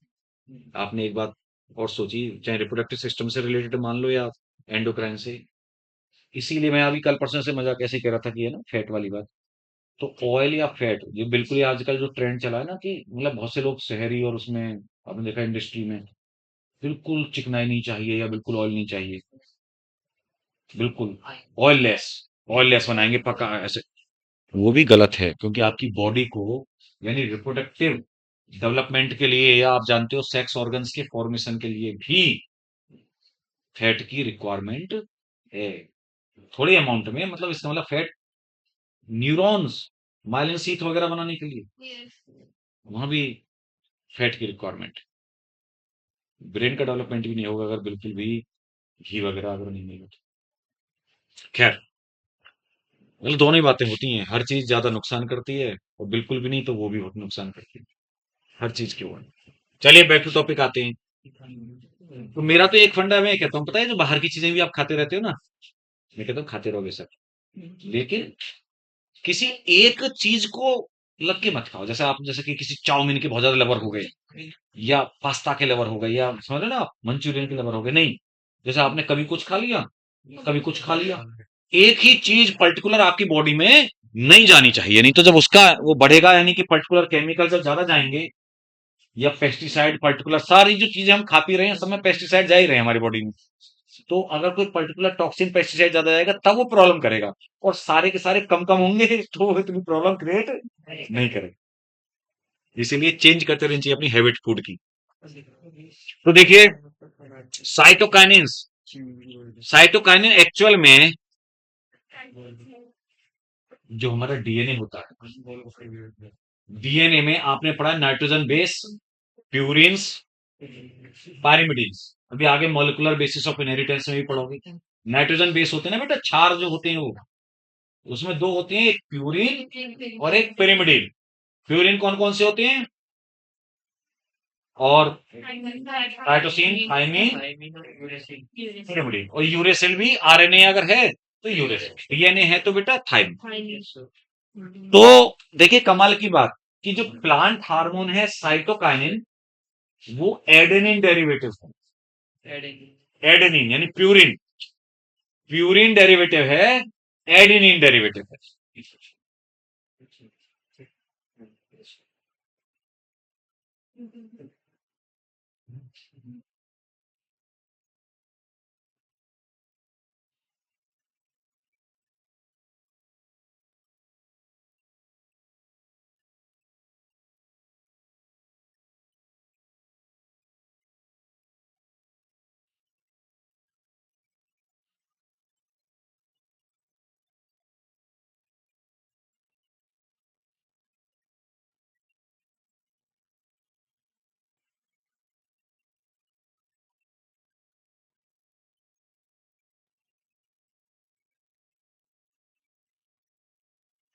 आपने एक बात और सोची, चाहे रिप्रोडक्टिव सिस्टम से रिलेटेड मान लो या एंडोक्राइन से। इसीलिए मैं अभी कल परसों से मजाक ऐसे ही कह रहा था कि है ना फैट वाली बात। तो ऑयल या फैट, ये बिल्कुल ही आजकल जो ट्रेंड चला है ना, कि मतलब बहुत से लोग शहरी और उसमें आपने देखा इंडस्ट्री में बिल्कुल चिकनाई नहीं चाहिए या बिल्कुल ऑयल नहीं चाहिए, बिल्कुल ऑयल लेस बनाएंगे पक्का ऐसे। वो भी गलत है, क्योंकि आपकी बॉडी को, यानी रिप्रोडक्टिव डेवलपमेंट के लिए, या आप जानते हो सेक्स ऑर्गन्स के फॉर्मेशन के लिए भी फैट की रिक्वायरमेंट है, थोड़ी अमाउंट में, मतलब इसका मतलब फैट न्यूरॉन्स, माइलिन शीथ वगैरह बनाने के लिए वहां भी फैट की रिक्वायरमेंट। ब्रेन का डेवलपमेंट भी नहीं होगा अगर बिल्कुल भी घी वगैरह अगर नहीं मिलेगा तो। खैर, मतलब दोनों ही बातें होती हैं, हर चीज ज्यादा नुकसान करती है और बिल्कुल भी नहीं तो वो भी बहुत नुकसान करती है, हर चीज के ऊपर। चलिए बैक टू टॉपिक आते हैं। तो मेरा तो एक फंडा मैं कहता हूँ, पता है, जो बाहर की चीजें भी आप खाते रहते हो ना, मैं कहता हूँ खाते रहोगे सर, लेकिन किसी एक चीज को लग के मत खाओ। जैसे आप, जैसे कि किसी चाउमीन के बहुत ज्यादा लवर हो गए, या पास्ता के लवर हो गए, या समझ रहे ना आप, मंचूरियन के लवर हो गए, नहीं। जैसे आपने कभी कुछ खा लिया, कभी कुछ खा लिया, एक ही चीज पर्टिकुलर आपकी बॉडी में नहीं जानी चाहिए, नहीं तो जब उसका वो बढ़ेगा, यानी कि पर्टिकुलर केमिकल जब ज्यादा जाएंगे, या पेस्टिसाइड, पर्टिकुलर सारी जो चीजें हम खा पी रहे हैं सब में पेस्टिसाइड जा ही रहे हैं हमारी बॉडी में। तो अगर कोई पर्टिकुलर टॉक्सिन पेस्टिसाइड ज्यादा जाएगा तब वो प्रॉब्लम करेगा, और सारे के सारे कम कम होंगे तो वो इतनी प्रॉब्लम क्रिएट नहीं करेगा। इसीलिए चेंज करते रहना चाहिए अपनी हैबिट फूड की। तो देखिए, साइटोकाइनिन्स, साइटोकाइनिन एक्चुअल में जो हमारा डीएनए होता है, डीएनए में आपने पढ़ा नाइट्रोजन बेस, प्यूरिन्स, पायरिमिडिन्स। अभी आगे मॉलिक्यूलर बेसिस ऑफ इनहेरिटेंस में भी पढ़ोगे। नाइट्रोजन बेस होते हैं ना बेटा, क्षार जो होते हैं वो, उसमें दो होते हैं, एक प्यूरिन और एक पिरिमिडिन। प्यूरिन कौन कौन से होते हैं? और साइटोसिन, थाइमिन, पिरिमिडीन, और यूरेसिल भी आरएनए अगर है तो यूरेसिल, डीएनए है तो बेटा थाइमिन। तो देखिए कमाल की बात कि जो प्लांट हार्मोन है साइटोकाइनिन, वो एडेनिन डेरिवेटिव है। एडेनिन यानी प्यूरिन, प्यूरिन डेरिवेटिव है, एडेनिन डेरिवेटिव है।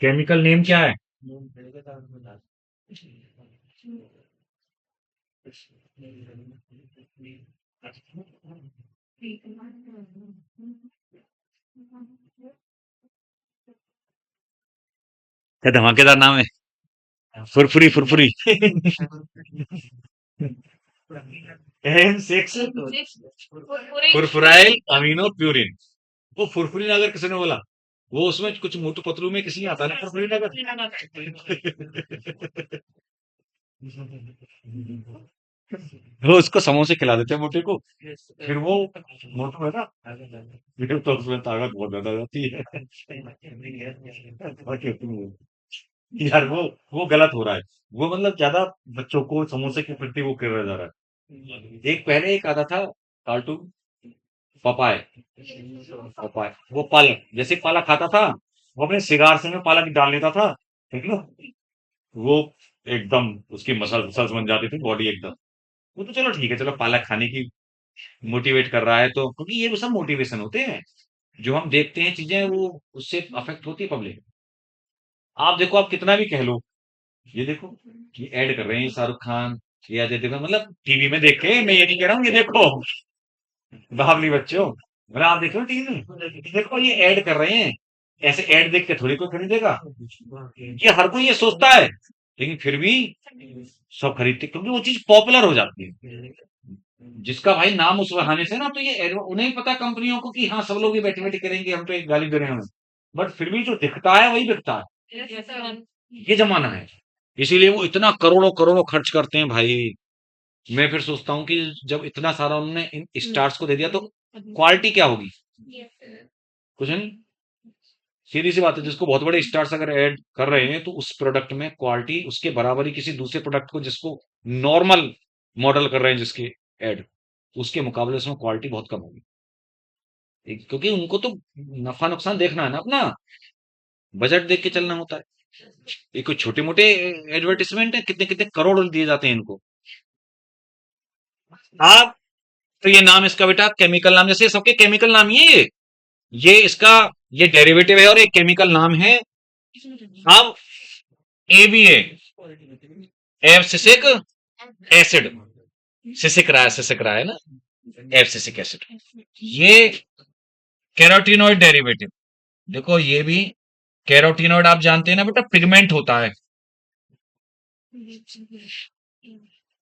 केमिकल नेम क्या है? क्या धमाकेदार नाम है, Furfuri Furfuri. N6 फुरफुराइल amino purine. वो फुरफुरी अगर किसी ने बोला, वो उसमें कुछ मोटू पतलू में किसी ने आता ना फुरफुरी नगर। वो उसको समोसे खिला देते हैं मोटे को, फिर वो मोटू है ना, फिर तो उसमें ताकत बहुत ज्यादा जाती है। यार वो गलत हो रहा है। वो मतलब ज्यादा बच्चों को समोसे के प्रति वो कर जा रहा है। एक पहले एक आता था कार्टून, पपाय, पपाय वो पालक, जैसे पालक खाता था, वो अपने सिगार से में पालक डाल लेता था, ठीक ना, वो एकदम उसकी मसल मसल्स बन जाती थी, बॉडी एकदम। वो तो चलो ठीक है, चलो पालक खाने की मोटिवेट कर रहा है, तो क्योंकि ये वो सब मोटिवेशन होते हैं, जो हम देखते हैं चीजें वो उससे अफेक्ट होती है पब्लिक। आप देखो, आप कितना भी कह लो, ये देखो, ये ऐड कर रहे हैं शाहरुख खान या अजय देवगन, मतलब टीवी में देखे, मैं ये नहीं कह रहा हूँ, ये देखो बावली बच्चों, मतलब आप देखो टीवी में, देखो ये ऐड कर रहे हैं, ऐसे ऐड देख के थोड़ी कोई खरीदेगा, ये हर कोई ये सोचता है, लेकिन फिर भी सब खरीदते क्योंकि वो चीज पॉपुलर हो जाती है। जिसका भाई नाम उस बहाने से ना, तो ये उन्हें ही पता कंपनियों को कि हाँ सब लोग ये बैठे बैठे करेंगे, हम तो एक गाली दे रहे हैं हमें, बट फिर भी जो दिखता है वही बिकता है। ये जमाना है, इसीलिए वो इतना करोड़ों करोड़ों खर्च करते हैं भाई। मैं फिर सोचता हूँ कि जब इतना सारा उन्होंने इन स्टार्स को दे दिया, तो क्वालिटी क्या होगी? कुछ नहीं, सीधी सी बात है, जिसको बहुत बड़े स्टार्स अगर ऐड कर रहे हैं, तो उस प्रोडक्ट में क्वालिटी उसके बराबर ही किसी दूसरे प्रोडक्ट को, जिसको नॉर्मल मॉडल कर रहे हैं जिसके ऐड, उसके मुकाबले उसमें क्वालिटी बहुत कम होगी। क्योंकि उनको तो नफा नुकसान देखना है ना अपना, बजट देख के चलना होता है। ये कोई छोटे मोटे एडवर्टिजमेंट है, कितने कितने करोड़ दिए जाते हैं इनको। आप, तो ये नाम इसका बेटा केमिकल नाम, जैसे सबके केमिकल नाम ही है ये इसका, ये डेरिवेटिव है और एक केमिकल नाम है। अब ए बी एब्सिसिक एसिड, सिसिक रहा है ना, एब्सिसिक एसिड, ये कैरोटीनॉइड डेरिवेटिव। देखो ये भी कैरोटीनॉइड, आप जानते हैं ना बेटा, पिगमेंट होता है,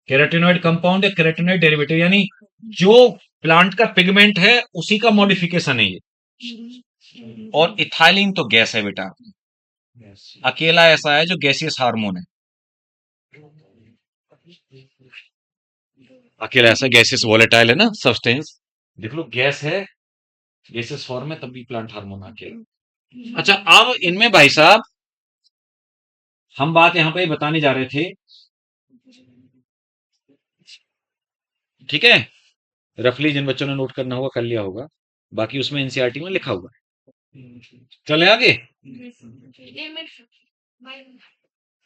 कैरोटीनॉइड कंपाउंड या कैरोटीनॉइड डेरिवेटिव, यानी जो प्लांट का पिगमेंट है उसी का मॉडिफिकेशन है ये। और इथाइलिन तो गैस है बेटा, अकेला ऐसा है जो गैसियस हार्मोन है, अकेला ऐसा गैसियस वॉलेटाइल है ना सब्सटेंस, देख लो गैस है, गैसियस फॉर्म में, तब भी प्लांट हार्मोन अकेला। अच्छा, अब इनमें भाई साहब हम बात यहां पे बताने जा रहे थे, ठीक है, रफली जिन बच्चों ने नोट करना होगा कर लिया होगा, बाकी उसमें एनसीईआरटी में लिखा हुआ है। चले आगे।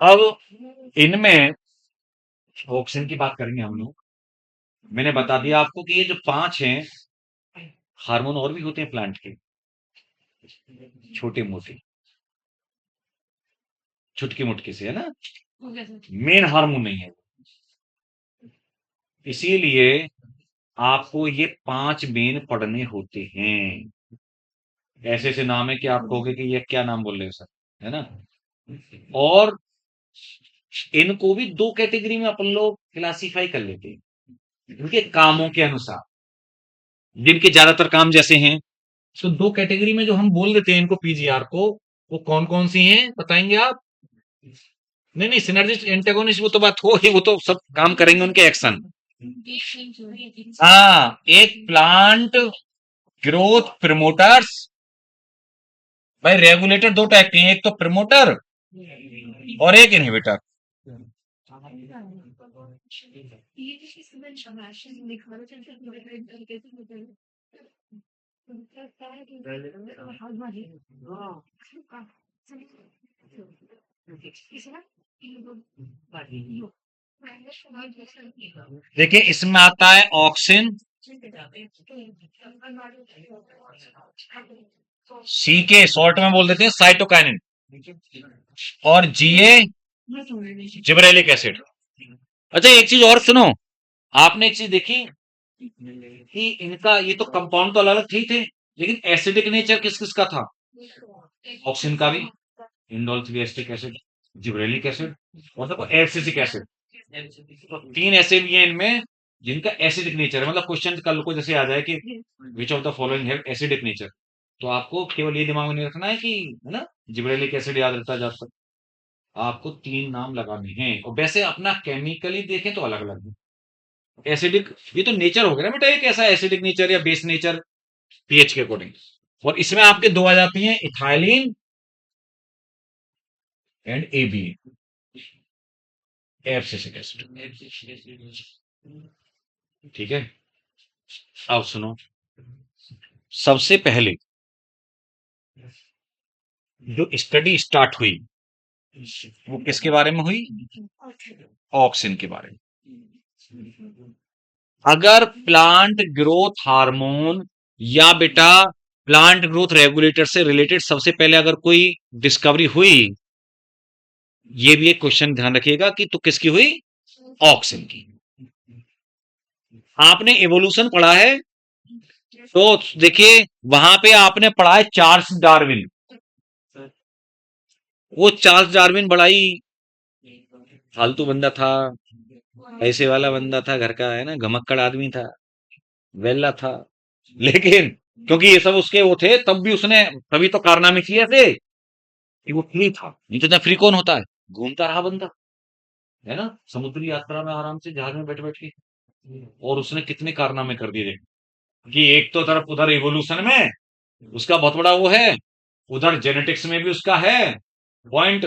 अब इनमें ऑक्सीजन की बात करेंगे हम लोग। मैंने बता दिया आपको कि ये जो 5 हैं हार्मोन, और भी होते हैं प्लांट के, छोटे मोटे, छुटकी मुटकी से, है ना, मेन हार्मोन नहीं है। इसीलिए आपको ये 5 मेन पढ़ने होते हैं। ऐसे ऐसे नाम है कि आप कहोगे कि ये क्या नाम बोल रहे हो सर, है ना? और इनको भी 2 कैटेगरी में अपन लोग क्लासिफाई कर लेते हैं, इनके कामों के अनुसार। जिनके ज्यादातर काम जैसे हैं, तो 2 कैटेगरी में जो हम बोल देते हैं इनको पीजीआर को, वो कौन-कौन सी हैं बताएंगे आप? नहीं, नहीं, सिनर्जिस्ट, एंटागोनिस्ट वो तो बात हो ही, वो तो सब काम करेंगे उनके एक्शन। हाँ, एक प्लांट ग्रोथ प्रमोटर्स। भाई रेगुलेटर 2 टाइप के हैं, एक तो प्रमोटर और एक इनहिबिटर। देखिए इसमें आता है ऑक्सिन, सी के शॉर्ट में बोल देते हैं साइटोकाइनिन, और जीए जिबरेलिक एसिड। अच्छा एक चीज और सुनो, आपने एक चीज देखी कि इनका ये तो कंपाउंड तो अलग अलग ठीक थे, लेकिन एसिडिक नेचर किस किस का था? ऑक्सिन का भी, indole 3 acetic acid, gibberellic acid, और देखो एसिटिक एसिड। तो 3 ऐसे भी हैं इनमें जिनका एसिडिक नेचर है। मतलब क्वेश्चन कल को जैसे आ जाए कि which of the following have acidic nature, तो आपको केवल ये दिमाग में नहीं रखना है कि, है ना, जिब्रेलिक एसिड याद रहता है ज्यादातर। आपको 3 नाम लगाने हैं, और वैसे अपना केमिकली देखें तो अलग अलग है। एसिडिक, ये तो नेचर हो गया ना बेटा, एक ऐसा एसिडिक नेचर या बेस नेचर पीएच के अकॉर्डिंग। और इसमें आपके 2 आ जाती हैं, ethylene and AB, abscisic acid. ठीक है, अब सुनो, सबसे पहले जो स्टडी स्टार्ट हुई वो किसके बारे में हुई? ऑक्सिन के बारे में। अगर प्लांट ग्रोथ हार्मोन या बेटा प्लांट ग्रोथ रेगुलेटर से रिलेटेड सबसे पहले अगर कोई डिस्कवरी हुई, ये भी एक क्वेश्चन ध्यान रखिएगा कि तो किसकी हुई? ऑक्सिन की। आपने एवोल्यूशन पढ़ा है, तो देखिए वहां पे आपने पढ़ा है चार्ल्स डार्विन। वो चार्ल्स डार्विन बड़ा ही फालतू बंदा था, पैसे वाला बंदा था, घर का, है ना, घमक्कड़ आदमी था, वेला था। लेकिन क्योंकि ये सब उसके वो थे, तब भी उसने तभी तो कारनामे किए थे कि वो फ्री था। नहीं तो इतना फ्री कौन होता है? घूमता रहा बंदा, है ना, समुद्री यात्रा में आराम से जहाज में बैठ बैठ के, और उसने कितने कारनामे कर दिए। कि एक तो तरफ उधर इवोल्यूशन में उसका बहुत बड़ा वो है, उधर जेनेटिक्स में भी उसका है पॉइंट।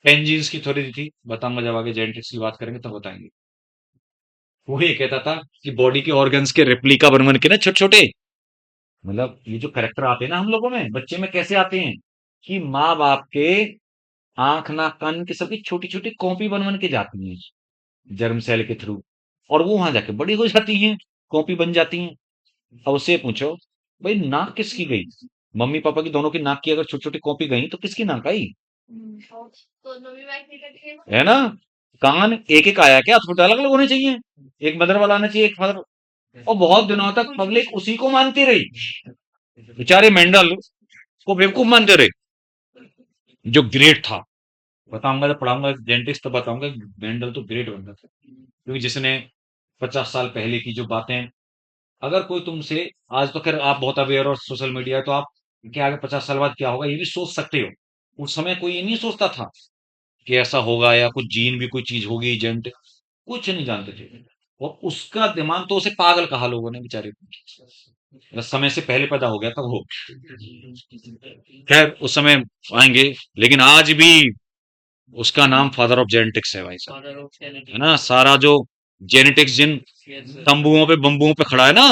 पेंजीन्स की थ्योरी दी थी, बताऊंगा जब आगे जेनेटिक्स की बात करेंगे तब बताएंगे। वो ये कहता था कि बॉडी के ऑर्गन्स के रेप्लिका बन बन के ना, छोटे छोटे, मतलब ये जो करेक्टर आते हैं ना हम लोगों में, बच्चे में कैसे आते हैं कि माँ बाप के आंख नाक कान की सबकी छोटी छोटी कॉपी बन बन के जाती हैं जर्म सेल के थ्रू, और वो वहां जाके बड़ी हो जाती हैं, कॉपी बन जाती हैं। अब उससे पूछो, भाई नाक किसकी गई? मम्मी पापा की दोनों की नाक की अगर छोटी छोटी कॉपी गई तो किसकी नाक आई? है ना? कान एक एक आया क्या? छोटे अलग अलग होने चाहिए, एक मदर वाला आना चाहिए, एक फादर। और बहुत दिनों तक पब्लिक उसी को मानती रही, बेचारे मेंडल को बेवकूफ मानते रहे, जो ग्रेट था। बताऊंगा जब पढ़ाऊंगा जेनेटिक्स तो बताऊंगा मेंडल तो ग्रेट बंदा था, क्योंकि जिसने 50 साल पहले की जो बातें, अगर कोई तुमसे, आज तो खैर आप बहुत अवेयर और सोशल मीडिया है, तो आप कि आगे 50 साल बाद क्या होगा ये भी सोच सकते हो। उस समय कोई ये नहीं सोचता था कि ऐसा होगा, या कुछ जीन भी कोई चीज होगी, एजेंट, कुछ नहीं जानते थे। और उसका दिमाग तो उसे पागल कहा लोगों ने बेचारे को, मतलब समय से पहले पैदा हो गया था वो। खैर उस समय आएंगे, लेकिन आज भी उसका नाम फादर ऑफ जेनेटिक्स है भाई साहब, है ना। सारा जो जेनेटिक्स जिन तंबुओं पे बम्बुओं पे खड़ा है ना,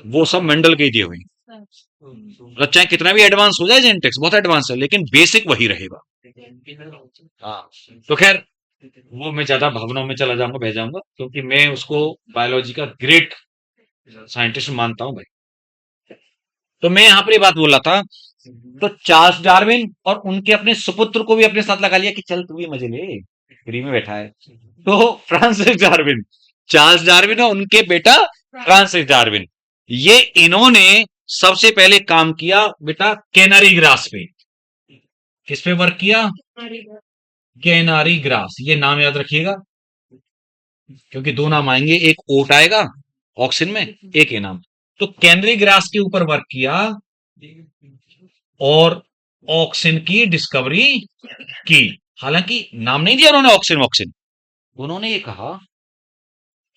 वो सब मेंडल के ही दिए हुए हैं। मतलब चाहे कितना भी एडवांस हो जाए, जेनेटिक्स बहुत एडवांस है, लेकिन बेसिक वही रहेगा। हाँ, तो खैर वो मैं ज्यादा भावनाओं में चला जाऊंगा, बह जाऊंगा, क्योंकि मैं उसको बायोलॉजी का ग्रेट साइंटिस्ट मानता हूँ भाई। तो मैं यहाँ पर ये बात बोल रहा था, तो चार्ल्स डार्विन और उनके अपने सुपुत्र को भी अपने साथ लगा लिया कि चल तू भी मजे ले, फ्री में बैठा है। तो फ्रांसिस डार्विन, चार्ल्स डार्विन और उनके बेटा फ्रांसिस डार्विन। ये इन्होंने सबसे पहले काम किया बेटा कैनरी ग्रास पे। किस पे वर्क किया? Canary grass. ये नाम याद रखिएगा क्योंकि दो नाम आएंगे, एक ओट आएगा ऑक्सिन में, एक ये नाम। तो कैनरी ग्रास के ऊपर वर्क किया और ऑक्सिन की डिस्कवरी की। हालांकि नाम नहीं दिया उन्होंने ऑक्सिन ऑक्सिन, उन्होंने ये कहा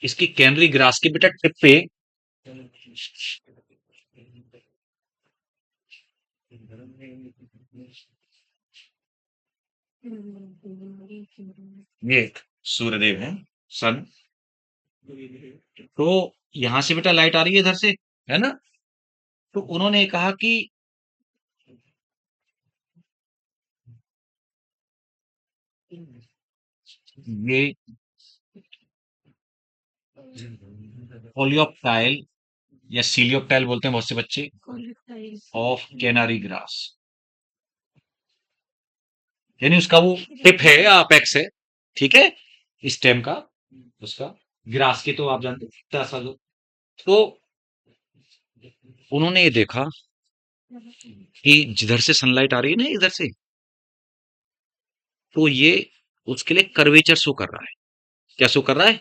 इसकी कैनरी ग्रास के बेटा टिप पे ये सूर्यदेव है, सन। तो यहां से बेटा लाइट आ रही है इधर से, है ना? तो उन्होंने कहा कि ये कोलियोप्टाइल या सीलियोप्टाइल बोलते हैं बहुत से बच्चे, ऑफ कैनरी ग्रास, यानी उसका वो टिप है या अपेक्स है, ठीक है, स्टेम का, उसका। ग्रास की तो आप जानते हैं कितना सा जो। तो उन्होंने ये देखा कि जिधर से सनलाइट आ रही है ना इधर से, तो ये उसके लिए कर्वेचर शो कर रहा है। क्या शो कर रहा है?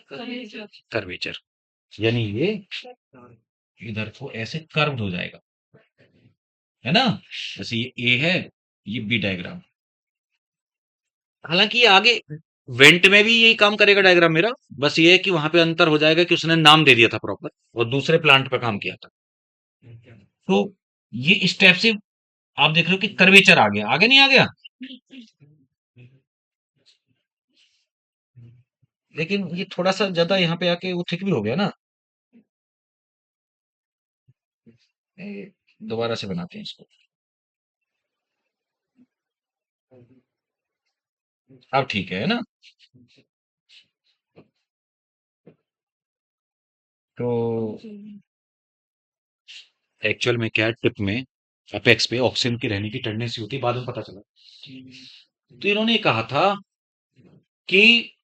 कर्वेचर। यानी ये इधर को ऐसे कर्व्ड हो जाएगा, है ना? जैसे ये ए है, ये बी डायग्राम। हालांकि ये आगे वेंट में भी यही काम करेगा डायग्राम मेरा, बस ये है कि वहां पे अंतर हो जाएगा कि उसने नाम दे दिया था प्रॉपर और दूसरे प्लांट पे काम किया था। तो ये इस टाइप से आप देख रहे हो कि कर्वेचर आ गया, आगे नहीं आ गया? लेकिन ये थोड़ा सा ज्यादा यहाँ पे आके वो थिक भी हो गया ना। दोबारा से बनाते हैं इसको। अब ठीक है ना? तो एक्चुअल में क्या है, टिप में अपेक्स पे ऑक्सीजन की रहने की टेंडेंसी होती है, बाद में पता चला। तो इन्होंने कहा था कि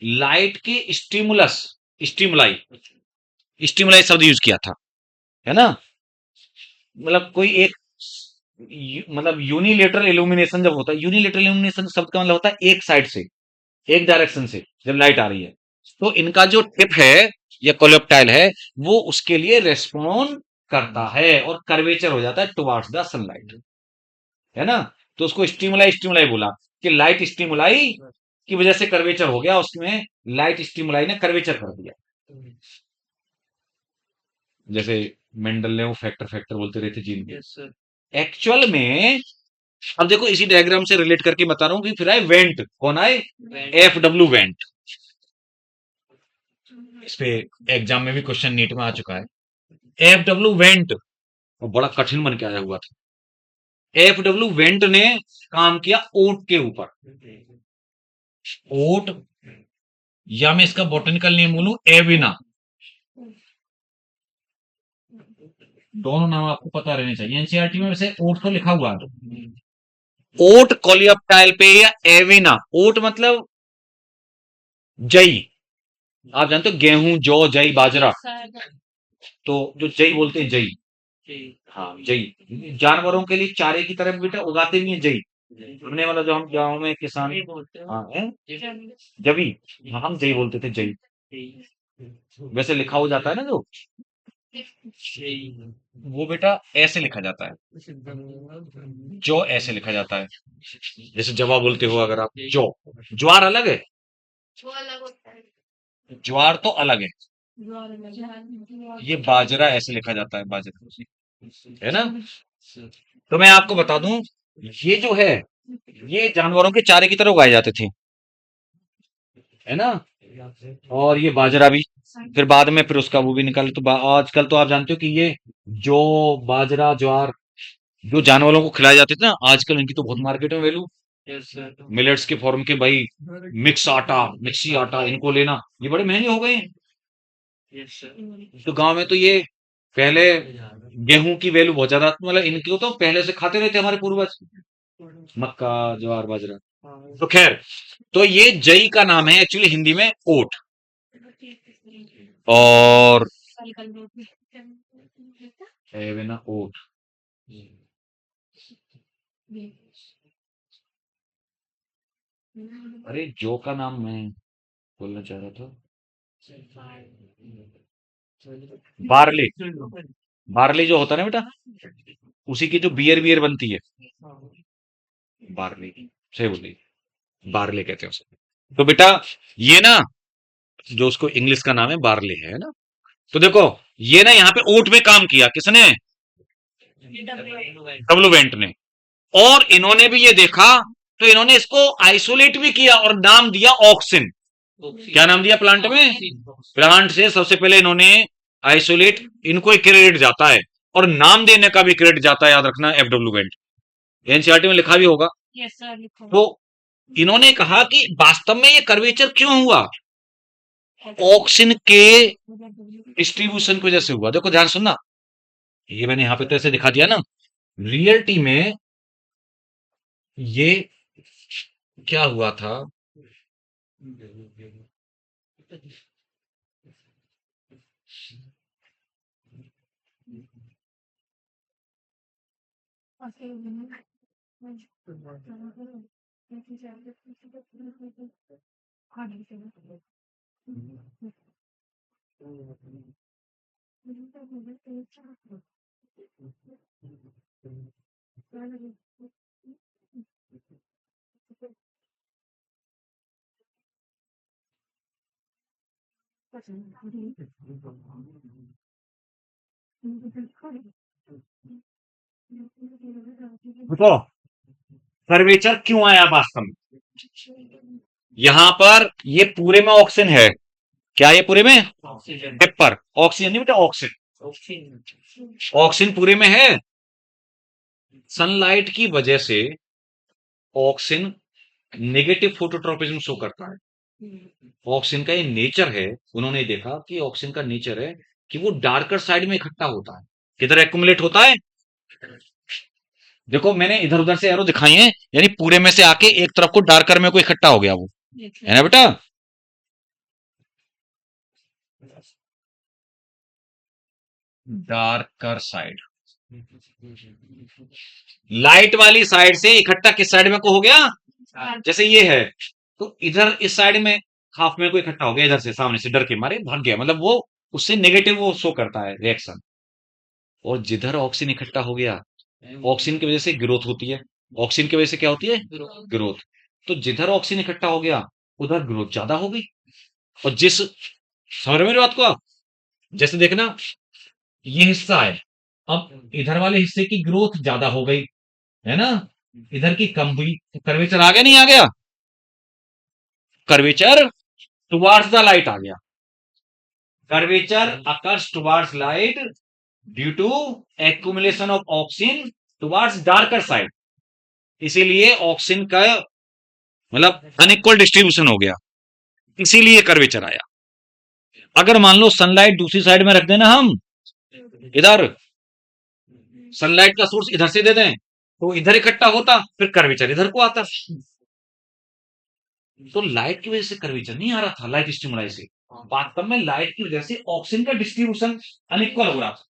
लाइट के स्टिमुलस, स्टिमुलाई, स्टिमुलाई शब्द यूज किया था, है ना? मतलब कोई एक मतलब यूनिलेटरल इल्यूमिनेशन जब होता है, यूनिलेटरल इल्यूमिनेशन शब्द का मतलब होता है एक साइड से, एक डायरेक्शन से जब लाइट आ रही है। तो इनका जो टिप है या कोलेप्टाइल है, वो उसके लिए रेस्पॉन्ड करता है और कर्वेचर हो जाता है टुवार्ड्स द सनलाइट, है ना? तो उसको स्टिमुलाई स्टिमुलाई बोला कि लाइट स्टिमुलाई की वजह से कर्वेचर हो गया, उसमें लाइट स्टिमुलाई ने कर्वेचर कर दिया। जैसे मेंडल ने वो फैक्टर फैक्टर बोलते रहते जीन के। एक्चुअल में अब देखो इसी डायग्राम से रिलेट करके बता रहा हूं कि फिर आए वेंट, कौन आए? F W went. इस पे एग्जाम में भी क्वेश्चन नीट में आ चुका है। एफ डब्ल्यू वेंट वो बड़ा कठिन बन के आया हुआ था। एफ डब्ल्यू वेंट ने काम किया ओट के ऊपर। ओट, या मैं इसका बॉटनिकल नेम बोलूं एविना, दोनों नाम आपको पता रहने चाहिए। एनसीईआरटी में वैसे ओट तो लिखा हुआ है, ओट कोलियोप्टाइल पे या एविना। ओट मतलब जई, आप जानते हो गेहूं, जौ, जई, बाजरा। तो जो जई बोलते हैं, जई, हाँ जई जानवरों के लिए चारे की तरफ बेटा उगाते भी हैं जई। हमने वाला जो हम गाँव में किसान, हाँ है जबी, हाँ हम जई बोलते थे, जई। वैसे लिखा हो जाता है ना जो, वो बेटा ऐसे लिखा जाता है, जो ऐसे लिखा जाता है। जैसे जवा बोलते हो अगर आप, जो। ज्वार अलग है, वो अलग होता है। ज्वार तो अलग है। ये बाजरा ऐसे लिखा जाता है, बाजरा, है ना? तो मैं आपको बता दूं, ये जो है ये जानवरों के चारे की तरह उगाए जाते थे, है ना? और ये बाजरा भी फिर बाद में फिर उसका वो भी निकाले। तो आजकल तो आप जानते हो कि ये जो बाजरा ज्वार जो जानवरों को खिलाए जाते थे ना, आजकल इनकी तो बहुत मार्केट में वैल्यू। मिलेट्स के फॉर्म के भाई, मिक्स आटा, मिक्सी आटा, इनको लेना ये बड़े महंगे हो गए हैं। तो गांव में तो ये पहले गेहूं की वैल्यू बहुत ज्यादा, मतलब इनको तो पहले से खाते रहते हमारे पूर्वज, मक्का, ज्वार, बाजरा। तो खैर, तो ये जई का नाम है एक्चुअली हिंदी में ओट, और हैव ना ओट। अरे जो का नाम मैं बोलना चाह रहा था, बार्ले। बार्ले जो होता है ना बेटा, उसी की जो बियर बियर बनती है, बार्ले। सही बोली, बार्ले कहते हैं उसे। तो बेटा ये ना, जो उसको इंग्लिश का नाम है बार्ले है ना, तो देखो ये ना यहाँ पे ओट में काम किया किसने, डब्लूवेंट ने। और इन्होंने भी ये देखा, तो इन्होंने इसको आइसोलेट भी किया और नाम दिया ऑक्सिन। क्या नाम दिया प्लांट में? प्लांट से सबसे पहले इन्होंने आइसोलेट, इनको एक क्रेडिट जाता है, और नाम देने का भी क्रेडिट जाता है, याद रखना, एफडब्ल्यूवेंट। एनसीईआरटी में लिखा भी होगा। तो इन्होंने कहा कि वास्तव में ये कर्वेचर क्यों हुआ, ऑक्सिन के डिस्ट्रीब्यूशन की वजह से हुआ। देखो ध्यान सुनना, ये मैंने यहां पे तो ऐसे दिखा दिया ना, रियलिटी में ये क्या हुआ था, देखो कर्वेचर क्यों आया वास्तव में, यहां पर ये पूरे में ऑक्सीजन है। क्या ये पूरे में पेपर ऑक्सीजन नहीं बेटा, ऑक्सीजन, ऑक्सीजन पूरे में है। सनलाइट की वजह से ऑक्सीजन नेगेटिव फोटोट्रोपिज्म शो करता है। ऑक्सीजन का ये नेचर है, उन्होंने देखा कि ऑक्सीजन का नेचर है कि वो डार्कर साइड में इकट्ठा होता है। किधर एक्युमुलेट होता है, देखो मैंने इधर उधर से एरो दिखाई है, यानी पूरे में से आके एक तरफ को डार्कर में को इकट्ठा हो गया वो, है ना बेटा। डार्कर साइड, लाइट वाली साइड से इकट्ठा किस साइड में को हो गया, जैसे ये है, तो इधर इस साइड में हाफ में को इकट्ठा हो गया, इधर से सामने से डर के मारे भाग गया, मतलब वो उससे नेगेटिव वो शो करता है रिएक्शन। और जिधर ऑक्सीजन इकट्ठा हो गया, ऑक्सीजन की वजह से ग्रोथ होती है, ऑक्सीजन की वजह से क्या होती है, ग्रोथ। तो जिधर ऑक्सीजन इकट्ठा हो गया उधर ग्रोथ ज्यादा हो गई। और जिस, समझ रहे हो मेरी बात को आप, जैसे देखना ये हिस्सा है, अब इधर वाले हिस्से की ग्रोथ ज्यादा हो गई, है ना, इधर की कम हुई, तो कर्वेचर आ गया नहीं आ गया, कर्वेचर टुवार्ड्स द लाइट आ गया। Curvature occurs towards light due to accumulation of oxygen towards darker side. इसीलिए ऑक्सीजन का मतलब अनइक्वल डिस्ट्रीब्यूशन हो गया, इसीलिए कर्वेचर आया। अगर मान लो सनलाइट दूसरी साइड में रख देना हम, इधर सनलाइट का सोर्स इधर से दे दें, तो इधर इकट्ठा होता, फिर कर्वेचर इधर को आता। तो लाइट की वजह से कर्वेचर नहीं आ रहा था, लाइट स्टिमुलाई से, वास्तव में लाइट की वजह से ऑक्सीजन का डिस्ट्रीब्यूशन अनइक्वल हो रहा था।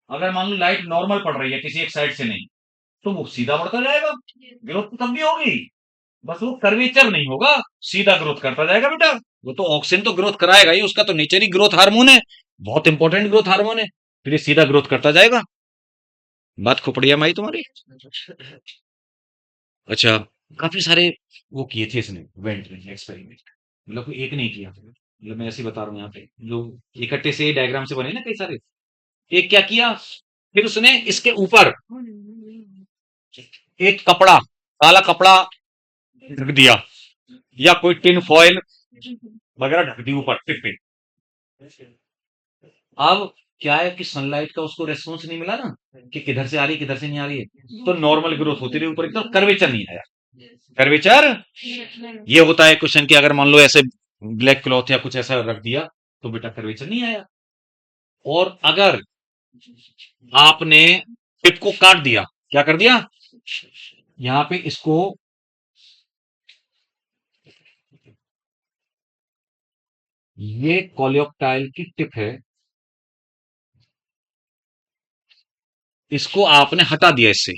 अगर मान लो लाइट नॉर्मल पड़ रही है किसी एक साइड से नहीं, तो वो सीधा बढ़ता जाएगा, ग्रोथ तो तब भी होगी, बस वो कर्वेचर नहीं होगा, सीधा ग्रोथ करता जाएगा बेटा। वो तो ऑक्सीजन तो ग्रोथ कराएगा ही, उसका तो नेचर ही ग्रोथ हार्मोन है, बहुत इंपॉर्टेंट ग्रोथ हार्मोन है, फिर ये सीधा ग्रोथ करता जाएगा। बात खोपड़िया माई तुम्हारी। अच्छा, काफी सारे वो किए थे इसने, वेंट ने एक्सपेरिमेंट, मतलब कोई एक नहीं किया, मतलब मैं ऐसे ही बता रहा हूँ यहाँ पे, जो इकट्ठे से डायग्राम से बने ना कई सारे। एक क्या किया, फिर उसने इसके ऊपर एक कपड़ा, काला कपड़ा ढक दिया, या कोई टिन फॉइल वगैरह ढक दी ऊपर टिप पे। अब क्या है कि सनलाइट का उसको रेस्पॉन्स नहीं मिला ना, कि किधर से आ रही है किधर से नहीं आ रही है, तो नॉर्मल ग्रोथ होती रही ऊपर की तरफ, कर्वेचर नहीं आया। कर्वेचर ये होता है क्वेश्चन की, अगर मान लो ऐसे ब्लैक क्लॉथ या कुछ ऐसा रख दिया, तो बेटा कर्वेचर नहीं आया। और अगर आपने टिप को काट दिया, क्या कर दिया, यहां पे इसको ये कोलेप्टाइल की टिप है, इसको आपने हटा दिया इससे।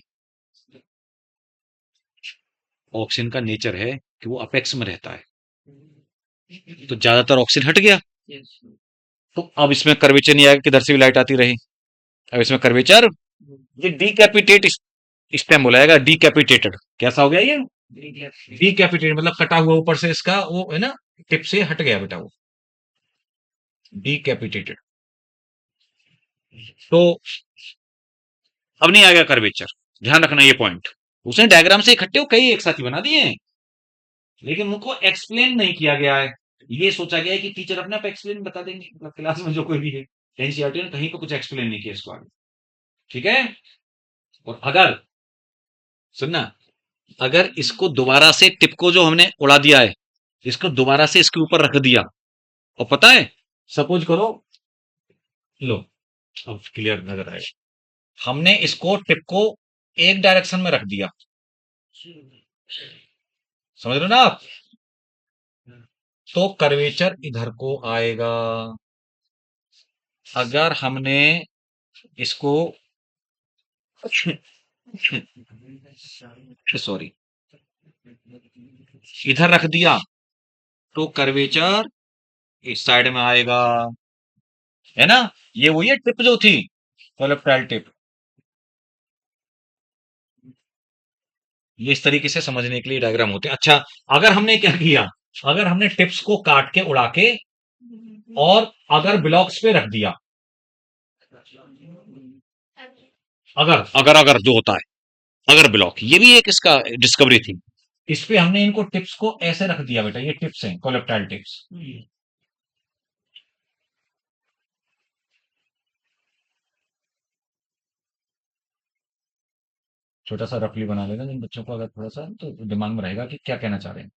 ऑक्सीजन का नेचर है कि वो अपेक्स में रहता है, तो ज्यादातर ऑक्सीजन हट गया, तो अब इसमें कर्वेचर नहीं आएगा, किधर से भी लाइट आती रही। अब इसमें कर्वेचर, ये डीकैपिटेट स्टेम बुलाएगा, डीकैपिटेटेड। कैसा हो गया ये? डीकैपिटेटेड मतलब कटा हुआ ऊपर से, इसका वो है ना, टिप से हट गया बेटा वो, डीकैपिटेटेड। तो अब नहीं आएगा कर्वेचर, ध्यान रखना ये पॉइंट। उसने डायग्राम से इकट्ठे हो कई एक साथ ही बना दिए हैं, लेकिन उनको एक्सप्लेन नहीं किया गया है। ये सोचा गया है कि टीचर अपने आप एक्सप्लेन बता देंगे, मतलब क्लास में जो कोई भी है। एनसीईआरटी ने कहीं पे कुछ एक्सप्लेन नहीं किया इसको आगे, ठीक है। और अगर, सुनना, अगर इसको दोबारा से टिप को जो हमने उड़ा दिया है, इसको दोबारा से इसके ऊपर रख दिया, और पता है, सपोज करो, लो अब क्लियर नजर आएगा, हमने इसको टिप को एक डायरेक्शन में रख दिया, समझ रहे हो ना आप, तो कर्वेचर इधर को आएगा। अगर हमने इसको सॉरी इधर रख दिया, तो कर्वेचर इस साइड में आएगा, है ना। ये वही है टिप जो थी, कोलेप्टाइल टिप। ये इस तरीके से समझने के लिए डायग्राम होते हैं। अच्छा, अगर हमने क्या किया, अगर हमने टिप्स को काट के उड़ा के और अगर ब्लॉक्स पे रख दिया, अगर अगर अगर जो होता है अगर ब्लॉक, ये भी एक इसका डिस्कवरी थी। इस पे हमने इनको टिप्स को ऐसे रख दिया बेटा, ये टिप्स हैं, कोलेप्टाइल टिप्स। छोटा सा रफली बना लेना जिन बच्चों को, अगर थोड़ा सा तो दिमाग में रहेगा कि क्या कहना चाह रहे हैं।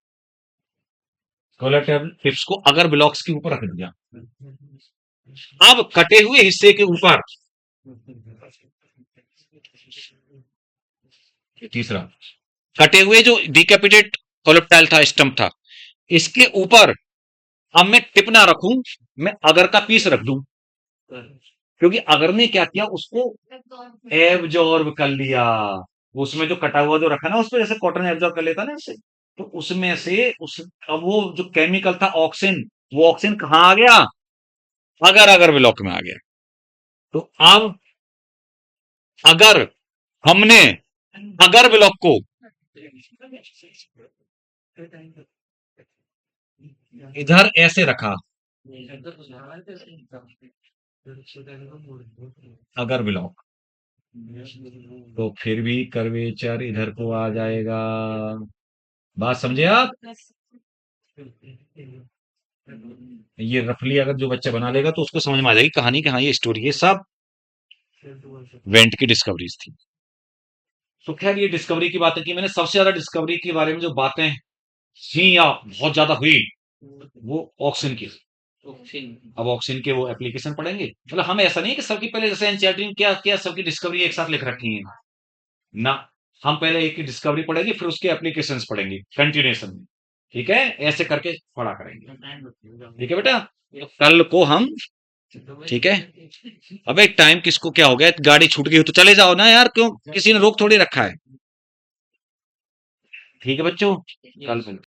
कोलेप्टाइल टिप्स को अगर ब्लॉक्स के ऊपर रख दिया, अब कटे हुए हिस्से के ऊपर, तीसरा, कटे हुए जो डिकैपिटेट कोलेप्टाइल था, स्टम्प था, इसके ऊपर अब मैं टिप ना रखूं, मैं अगर का पीस रख दूं, क्योंकि अगर ने क्या किया, उसको एब्जॉर्ब कर लिया। उसमें जो कटा हुआ जो रखा ना, उसमें जैसे कॉटन एब्जॉर्ब कर लेता ना ऐसे, तो उसमें से उस, अब वो जो केमिकल था ऑक्सीजन, वो ऑक्सीजन कहां आ गया, अगर अगर ब्लॉक में आ गया। तो अब अगर हमने अगर ब्लॉक को इधर ऐसे रखा, अगर ब्लॉक, तो फिर भी कर्वेचर इधर को आ जाएगा। बात समझे आप? ये रफली अगर जो बच्चा बना लेगा तो उसको समझ में आ जाएगी कहानी कि हाँ ये स्टोरी, ये सब वेंट की डिस्कवरीज थी। तो खैर ये डिस्कवरी की बातें की मैंने। सबसे ज्यादा डिस्कवरी के बारे में जो बातें थी या बहुत ज्यादा हुई, वो ऑक्सीजन की। अब ऑक्सीजन के वो एप्लीकेशन पढ़ेंगे, मतलब हम ऐसा नहीं है कि सबकी पहले जैसे एनसीईआरटी ने क्या क्या सबकी डिस्कवरी एक साथ लिख रखी है ना, हम पहले एक की डिस्कवरी पढ़ेंगे, फिर उसके एप्लीकेशंस पढ़ेंगे कंटिन्यूएशन में, ठीक है, ऐसे करके पढ़ा करेंगे, ठीक है बेटा। तो कल को हम, ठीक है। अबे टाइम किसको क्या हो गया, गाड़ी छूट गई हो तो चले जाओ ना यार, क्यों, किसी ने रोक थोड़ी रखा है। ठीक है बच्चों, कल मिलते हैं।